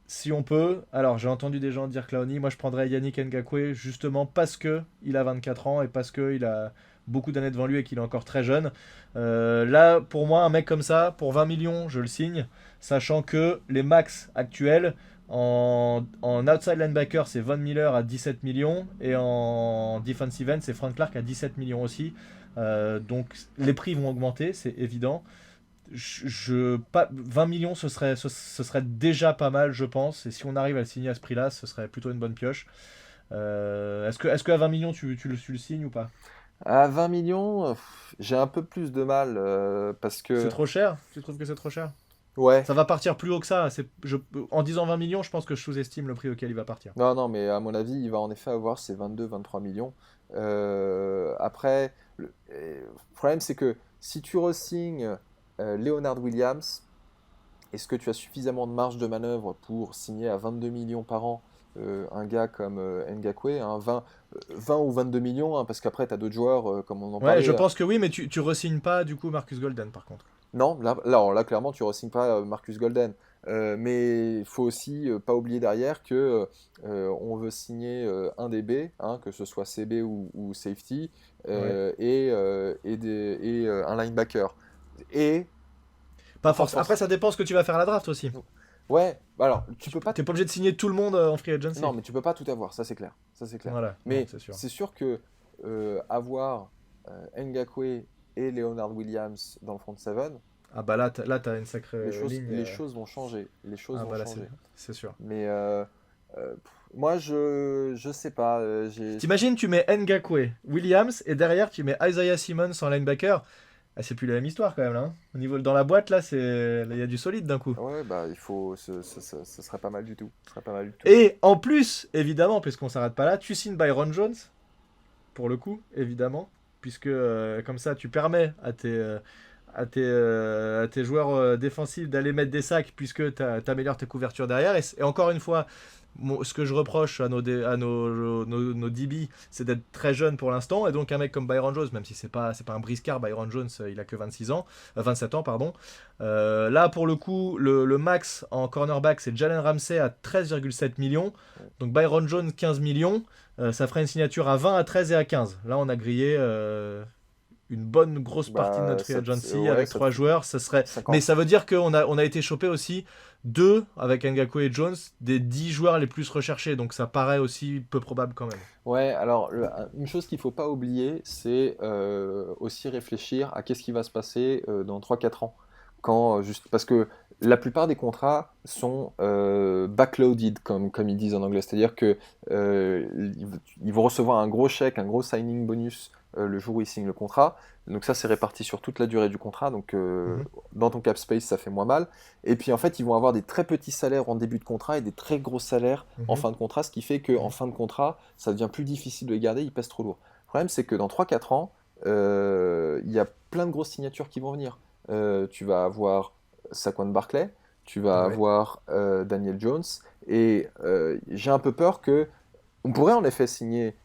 si on peut... Alors, j'ai entendu des gens dire Clowney. Moi, je prendrais Yannick Ngakoue, justement parce qu'il a 24 ans et parce qu'il a beaucoup d'années devant lui et qu'il est encore très jeune. Là, pour moi, un mec comme ça, pour 20 millions, je le signe, sachant que les max actuels... En outside linebacker, c'est Von Miller à 17 millions. Et en defensive end, c'est Frank Clark à 17 millions aussi. Donc les prix vont augmenter, c'est évident. 20 millions, ce serait déjà pas mal, je pense. Et si on arrive à le signer à ce prix-là, ce serait plutôt une bonne pioche. Est-ce qu'à 20 millions, tu le signes ou pas? À 20 millions, j'ai un peu plus de mal parce que... C'est trop cher? Tu trouves que c'est trop cher? Ouais. Ça va partir plus haut que ça. En disant 20 millions, je pense que je sous-estime le prix auquel il va partir. Non, mais à mon avis, il va en effet avoir ses 22-23 millions. Après, le problème, c'est que si tu re-signes Leonard Williams, est-ce que tu as suffisamment de marge de manœuvre pour signer à 22 millions par an un gars comme Ngakoue, 20 ou 22 millions, parce qu'après, tu as d'autres joueurs, comme on en parlait. Ouais, je pense que oui, mais tu re-signes pas, du coup, Marcus Golden, par contre. Non, là, clairement, tu ne re-signes pas Marcus Golden. Mais il faut aussi pas oublier derrière que on veut signer un DB, que ce soit CB ou safety, et un linebacker. Et pas forcément. Après, ça dépend ce que tu vas faire à la draft aussi. Ouais, alors tu peux pas. T'es pas obligé de signer tout le monde en free agency. Non, mais tu peux pas tout avoir, ça c'est clair. Voilà, mais non, c'est sûr que avoir Ngakoue et Leonard Williams dans le front 7. Ah bah là t'as une sacrée ligne. Les choses vont changer. C'est sûr. Mais moi, je sais pas. T'imagines, tu mets Ngakoue, Williams, et derrière tu mets Isaiah Simmons en linebacker. Ah, c'est plus la même histoire quand même là. Au niveau dans la boîte là, il y a du solide d'un coup. Ouais, bah il faut, ce serait pas mal du tout. Et en plus, évidemment, puisqu'on s'arrête pas là, tu signes Byron Jones, pour le coup, évidemment, puisque comme ça tu permets à tes joueurs défensifs d'aller mettre des sacs puisque tu améliores tes couvertures derrière. Et encore une fois, ce que je reproche à nos DB, c'est d'être très jeune pour l'instant. Et donc un mec comme Byron Jones, même si c'est pas un briscard, Byron Jones, il a que 27 ans, pardon. Là, pour le coup, le max en cornerback, c'est Jalen Ramsey à 13,7 millions. Donc Byron Jones, 15 millions. Ça ferait une signature à 20, à 13 et à 15. Là, on a grillé... une bonne grosse partie de notre free agency avec 3 joueurs, ça serait... 50. Mais ça veut dire qu'on a été chopé aussi 2 avec Ngakoue et Jones des 10 joueurs les plus recherchés, donc ça paraît aussi peu probable quand même. Ouais, alors une chose qu'il ne faut pas oublier, c'est aussi réfléchir à qu'est-ce qui va se passer dans 3-4 ans. Parce que la plupart des contrats sont backloaded, comme ils disent en anglais, c'est-à-dire qu'ils vont recevoir un gros chèque, un gros signing bonus le jour où ils signent le contrat. Donc ça, c'est réparti sur toute la durée du contrat. Donc dans ton cap space, ça fait moins mal. Et puis en fait, ils vont avoir des très petits salaires en début de contrat et des très gros salaires en fin de contrat, ce qui fait qu'en fin de contrat, ça devient plus difficile de les garder, ils pèsent trop lourd. Le problème, c'est que dans 3-4 ans, il y a plein de grosses signatures qui vont venir. Tu vas avoir Saquon Barkley, tu vas avoir Daniel Jones, et j'ai un peu peur que on pourrait en effet signer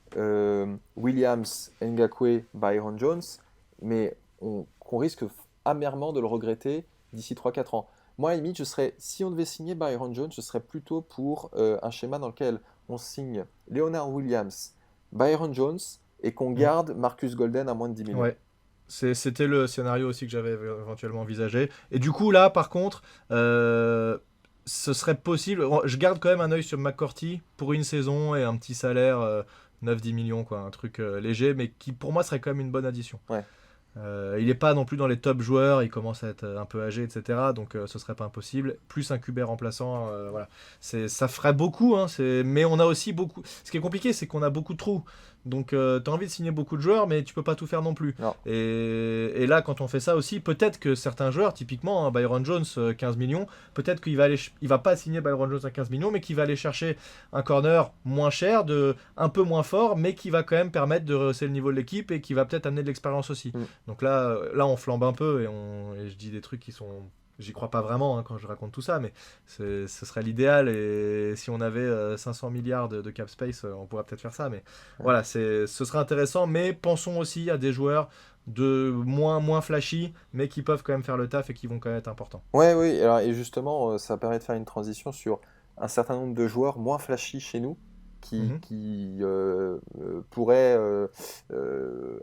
Williams, Ngakoue, Byron Jones, mais qu'on risque amèrement de le regretter d'ici 3-4 ans. Moi, à la limite, si on devait signer Byron Jones, je serais plutôt pour un schéma dans lequel on signe Leonard Williams, Byron Jones, et qu'on garde Marcus Golden à moins de 10 millions. Ouais. C'était le scénario aussi que j'avais éventuellement envisagé. Et du coup, là, par contre, ce serait possible. Je garde quand même un œil sur McCourty pour une saison et un petit salaire 9-10 millions, quoi, un truc léger, mais qui pour moi serait quand même une bonne addition. Ouais. Il n'est pas non plus dans les top joueurs, il commence à être un peu âgé, etc. Donc ce serait pas impossible. Plus un QB remplaçant, voilà. Ça ferait beaucoup, hein, mais on a aussi beaucoup. Ce qui est compliqué, c'est qu'on a beaucoup de trous. Donc tu as envie de signer beaucoup de joueurs, mais tu peux pas tout faire non plus. Non. Et là, quand on fait ça aussi, peut-être que certains joueurs, typiquement hein, Byron Jones, 15 millions, peut-être qu'il va il va pas signer Byron Jones à 15 millions, mais qu'il va aller chercher un corner moins cher, un peu moins fort, mais qui va quand même permettre de rehausser le niveau de l'équipe et qui va peut-être amener de l'expérience aussi. Donc là, on flambe un peu et je dis des trucs qui sont. J'y crois pas vraiment hein, quand je raconte tout ça, mais ce serait l'idéal. Et si on avait 500 milliards de cap space, on pourrait peut-être faire ça. Mais voilà, ce serait intéressant. Mais pensons aussi à des joueurs de moins flashy, mais qui peuvent quand même faire le taf et qui vont quand même être importants. Ouais, oui, alors, et justement, ça permet de faire une transition sur un certain nombre de joueurs moins flashy chez nous Mhm. qui pourraient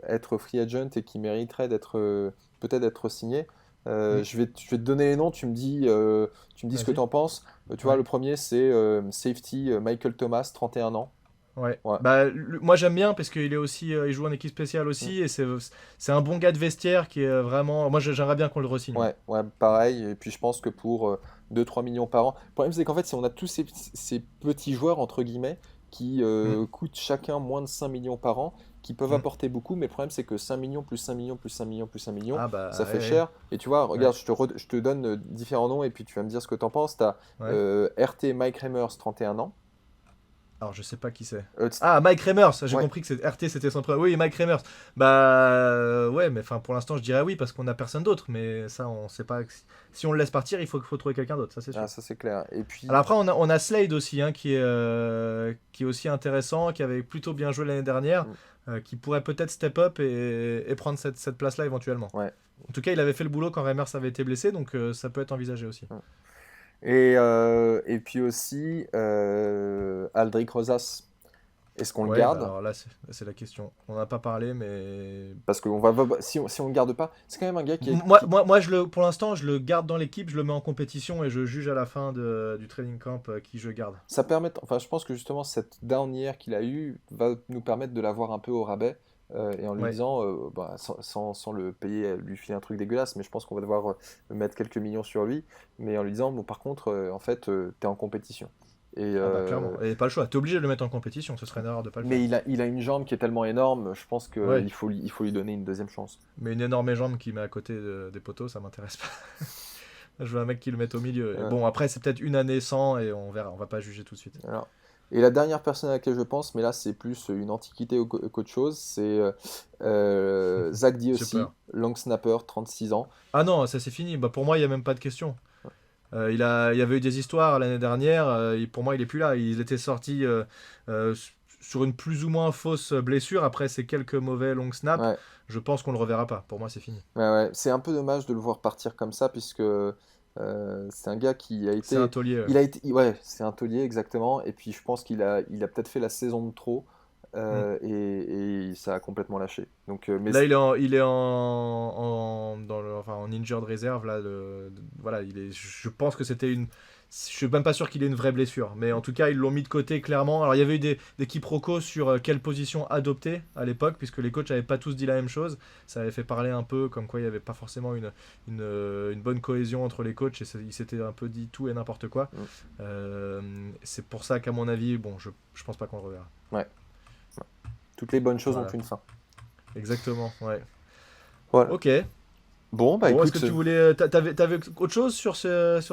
être free agent et qui mériteraient peut-être d'être signés. Mhm. Je vais te donner les noms, tu me dis ce que Vas-y. tu en penses. Tu vois, Ouais. le premier, c'est safety Michael Thomas, 31 ans. Ouais. Ouais. Bah, moi j'aime bien parce qu'il est aussi, il joue en équipe spéciale Mm. aussi et c'est un bon gars de vestiaire qui est vraiment. Moi j'aimerais bien qu'on le re-signe. Ouais. Ouais, pareil. Et puis je pense que pour 2-3 millions par an. Le problème, c'est qu'en fait, si on a tous ces petits joueurs, entre guillemets, qui Mm. coûtent chacun moins de 5 millions par an, qui peuvent Mm. apporter beaucoup, mais le problème, c'est que 5 millions plus 5 millions plus 5 millions plus 5 millions, Ah bah ça fait ouais, cher. Et tu vois, ouais, regarde, je te donne différents noms et puis tu vas me dire ce que tu en penses. Tu as ouais. RT Mike Remers, 31 ans. Alors je sais pas qui c'est. Euh, Ah, Mike Remers, j'ai ouais, compris que RT c'était son prénom. Oui, Mike Remers. Bah ouais, mais enfin pour l'instant je dirais oui parce qu'on a personne d'autre, mais ça on sait pas. Si on le laisse partir, faut trouver quelqu'un d'autre, ça c'est sûr. ça c'est clair. Et puis, Alors après on a Slade aussi hein, qui est aussi intéressant, qui avait plutôt bien joué l'année dernière, mm, qui pourrait peut-être step up et prendre cette place-là éventuellement. ouais. En tout cas, il avait fait le boulot quand Remers avait été blessé, donc ça peut être envisagé aussi. Mm. Et puis aussi, Aldric Rosas, est-ce qu'on le Ouais, bah garde? alors là c'est la question. On n'a pas parlé, mais Parce que si on le garde pas, c'est quand même un gars Moi, pour l'instant, je le garde dans l'équipe, je le mets en compétition et je juge à la fin du training camp qui je garde. ça permet, enfin, je pense que justement cette down year qu'il a eu va nous permettre de l'avoir un peu au rabais et en lui Ouais. disant, sans le payer, lui filer un truc dégueulasse, mais je pense qu'on va devoir mettre quelques millions sur lui, mais en lui disant, bon, par contre, en fait, t'es en compétition. Et, Ah bah clairement. Et pas le choix. T'es obligé de le mettre en compétition. Ce serait une erreur de pas le faire. mais il a une jambe qui est tellement énorme, je pense Ouais. il faut lui donner une deuxième chance. Mais une énorme jambe qui met à côté des poteaux, ça m'intéresse pas. Je veux un mec qui le mette au milieu. Et Euh, bon, après, c'est peut-être une année sans et on verra. On va pas juger tout de suite. alors. Et la dernière personne à laquelle je pense, mais là c'est plus une antiquité qu'autre chose, c'est Zach J'ai Diossi, peur. long snapper, 36 ans. Ah non, ça c'est fini. Bah, pour moi, il n'y a même pas de question. Il y avait eu des histoires l'année dernière. Pour moi, il est plus là. Il était sorti euh, sur une plus ou moins fausse blessure après ces quelques mauvais long snaps. Ouais, Je pense qu'on le reverra pas. Pour moi, c'est fini. ouais. C'est un peu dommage de le voir partir comme ça, puisque c'est un gars qui a C'est un été. taulier. Ouais, c'est un taulier exactement. Et puis je pense il a peut-être fait la saison de trop Mm. et ça a complètement lâché. Donc, Là, enfin, en injured reserve. Là, voilà, je pense que c'était une. Je suis même pas sûr qu'il ait une vraie blessure, mais en tout cas ils l'ont mis de côté clairement. Alors il y avait eu des quiproquos sur quelle position adopter à l'époque, puisque les coachs n'avaient pas tous dit la même chose. Ça avait fait parler un peu comme quoi il n'y avait pas forcément une bonne cohésion entre les coachs et ils s'étaient un peu dit tout et n'importe quoi. Mm. Euh, c'est pour ça qu'à mon avis, bon, je pense pas qu'on le reverra. Ouais, toutes les bonnes choses ont Voilà, une fin. exactement. Ouais. Voilà. Ok. Bon, bah Bon, est-ce écoute, que tu voulais. T'avais autre chose sur cette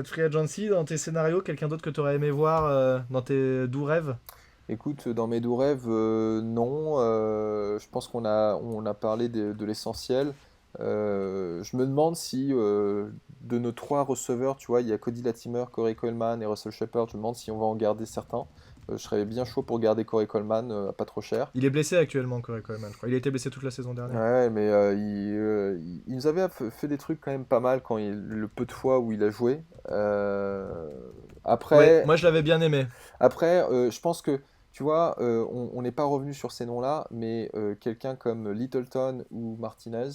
free agency dans tes scénarios? Quelqu'un d'autre que tu aurais aimé voir dans tes doux rêves? écoute, dans mes doux rêves, non. Je pense on a parlé de l'essentiel. Je me demande si de nos trois receveurs, tu vois, il y a Cody Latimer, Corey Coleman et Russell Shepard. Je me demande si on va en garder certains. Je serais bien chaud pour garder Corey Coleman à pas trop cher. Il est blessé actuellement, Corey Coleman, je crois. Il a été blessé toute la saison dernière. Ouais, mais il nous avait fait des trucs quand même pas mal le peu de fois où il a joué. Ouais, Après, moi je l'avais bien aimé. Après, je pense que, tu vois, on n'est pas revenu sur ces noms-là, mais quelqu'un comme Littleton ou Martinez,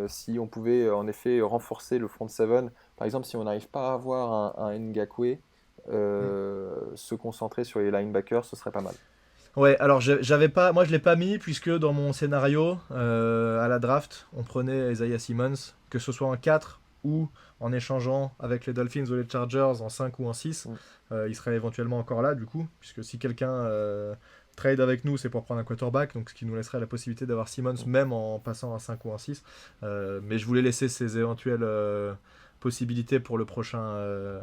si on pouvait en effet renforcer le front seven, par exemple, si on n'arrive pas à avoir un Ngakoue, Hmm. se concentrer sur les linebackers, ce serait pas mal. Ouais, alors moi je l'ai pas mis puisque dans mon scénario à la draft, on prenait Isaiah Simmons, que ce soit en 4 ou en échangeant avec les Dolphins ou les Chargers en 5 ou en 6. Il serait éventuellement encore là du coup, puisque si quelqu'un trade avec nous, c'est pour prendre un quarterback, donc ce qui nous laisserait la possibilité d'avoir Simmons même en passant en 5 ou en 6. Mais je voulais laisser ces éventuelles possibilités pour le prochain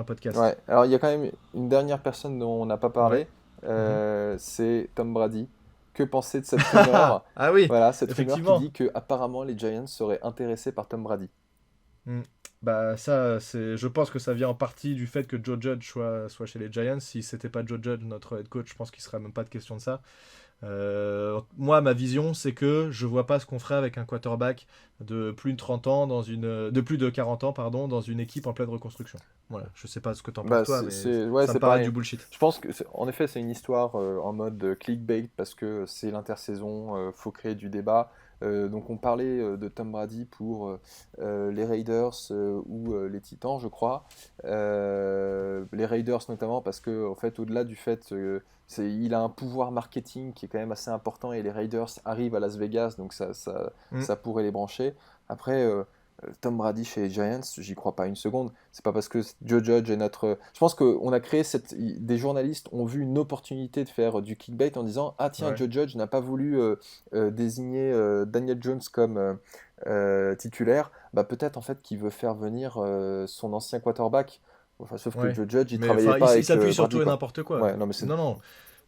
podcast. Ouais, alors il y a quand même une dernière personne dont on n'a pas parlé, c'est Tom Brady. Que penser de cette rumeur? Ah oui, Voilà, cette rumeur effectivement. qui dit que apparemment les Giants seraient intéressés par Tom Brady. Bah ça, je pense que ça vient en partie du fait que Joe Judge soit chez les Giants. Si c'était pas Joe Judge, notre head coach, je pense qu'il serait même pas de question de ça. Moi, ma vision, c'est que je vois pas ce qu'on ferait avec un quarterback de plus de 30 ans de plus de 40 ans, pardon, dans une équipe en pleine reconstruction. Voilà, je sais pas ce que t'en penses toi, mais ça me paraît du bullshit. Je pense que, en effet, c'est une histoire en mode clickbait parce que c'est l'intersaison, faut créer du débat. Donc on parlait de Tom Brady pour les Raiders ou les Titans, je crois. Les Raiders notamment parce que, en fait, au-delà du fait il a un pouvoir marketing qui est quand même assez important et les Raiders arrivent à Las Vegas, donc ça pourrait les brancher. Après, Tom Brady chez les Giants, j'y crois pas une seconde. C'est pas parce que Joe Judge est notre. Je pense qu'on a créé des journalistes ont vu une opportunité de faire du clickbait en disant ah tiens, Joe Judge n'a pas voulu désigner Daniel Jones comme titulaire. Bah peut-être en fait qu'il veut faire venir son ancien quarterback. Enfin, sauf que Joe Judge, il travaillait pas avec. Il s'appuie sur tout et n'importe quoi. Ouais, non.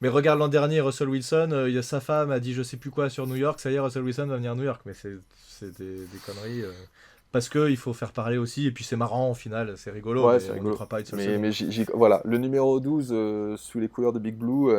Mais regarde l'an dernier, Russell Wilson, sa femme a dit je sais plus quoi sur New York, ça y est, Russell Wilson va venir à New York. Mais c'est des conneries. Parce qu'il faut faire parler aussi, et puis c'est marrant au final, c'est rigolo. Ouais, mais c'est rigolo. On ne pas une seule mais voilà, le numéro 12 sous les couleurs de Big Blue.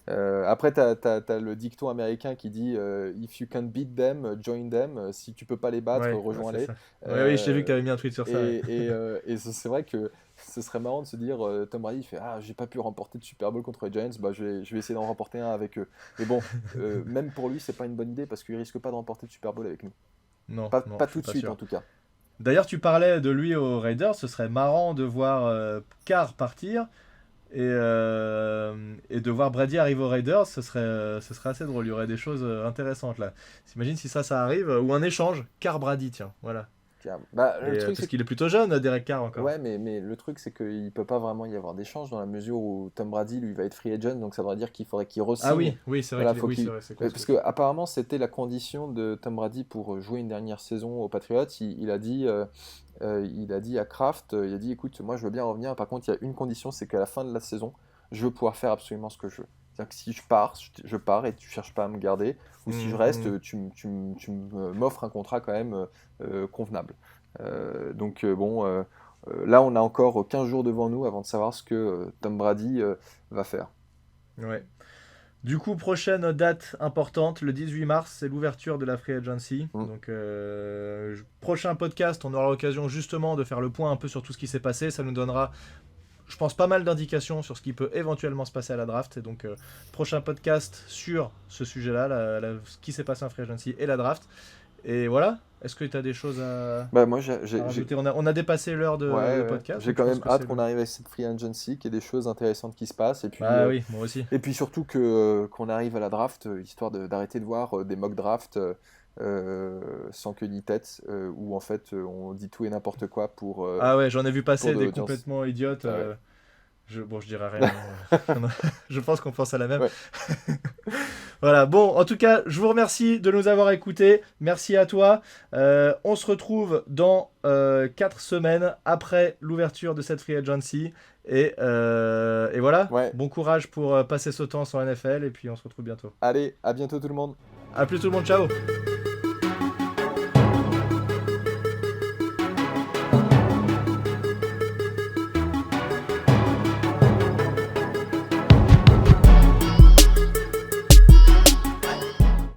Après, t'as le dicton américain qui dit If you can beat them, join them. Si tu peux pas les battre, rejoins-les. Oui, je t'ai vu que tu avais mis un tweet sur ça. Et c'est vrai que ce serait marrant de se dire Tom Brady il fait ah j'ai pas pu remporter de Super Bowl contre les Giants, bah je vais essayer d'en remporter un avec eux. Mais bon, même pour lui c'est pas une bonne idée parce qu'il risque pas de remporter de Super Bowl avec nous. Non, pas tout de suite sûr. En tout cas. D'ailleurs, tu parlais de lui aux Raiders, ce serait marrant de voir Carr partir et de voir Brady arriver aux Raiders, ce serait assez drôle, il y aurait des choses intéressantes là. T'imagines si ça arrive, ou un échange, Carr-Brady, tiens, voilà. Bah, le truc, parce qu'il est plutôt jeune, Derek Carr encore. Ouais, mais le truc, c'est qu'il peut pas vraiment y avoir d'échange dans la mesure où Tom Brady, lui, va être free agent, donc ça voudrait dire qu'il faudrait qu'il re-signe. Ah oui, c'est vrai, voilà, parce que apparemment, c'était la condition de Tom Brady pour jouer une dernière saison aux Patriots. Il a dit à Kraft, il a dit, écoute, moi, je veux bien revenir. Par contre, il y a une condition, c'est qu'à la fin de la saison, je veux pouvoir faire absolument ce que je veux. C'est-à-dire que si je pars et tu cherches pas à me garder, ou si je reste, tu m'offres un contrat quand même convenable. Donc là on a encore 15 jours devant nous avant de savoir ce que Tom Brady va faire. Ouais. Du coup, prochaine date importante, le 18 mars, c'est l'ouverture de la Free Agency. Donc prochain podcast, on aura l'occasion justement de faire le point un peu sur tout ce qui s'est passé. Ça nous donnera, je pense, pas mal d'indications sur ce qui peut éventuellement se passer à la draft. Et donc prochain podcast sur ce sujet-là, ce qui s'est passé en Free Agency et la draft. Et voilà, est-ce que tu as des choses à rajouter? On a dépassé l'heure de podcast. J'ai quand même hâte qu'on arrive à cette Free Agency, qu'il y ait des choses intéressantes qui se passent. Et puis, oui, moi aussi. Et puis surtout qu'on arrive à la draft, histoire d'arrêter de voir des mock drafts sans queue ni tête, où en fait on dit tout et n'importe quoi pour... ah ouais, j'en ai vu passer des complètement idiotes. Je dirais rien. Je pense qu'on pense à la même. Ouais. Voilà, bon, en tout cas, je vous remercie de nous avoir écoutés. Merci à toi. On se retrouve dans 4 semaines après l'ouverture de cette Free Agency. Et voilà, bon courage pour passer ce temps sur NFL. Et puis on se retrouve bientôt. Allez, à bientôt tout le monde. À plus tout le monde, ciao.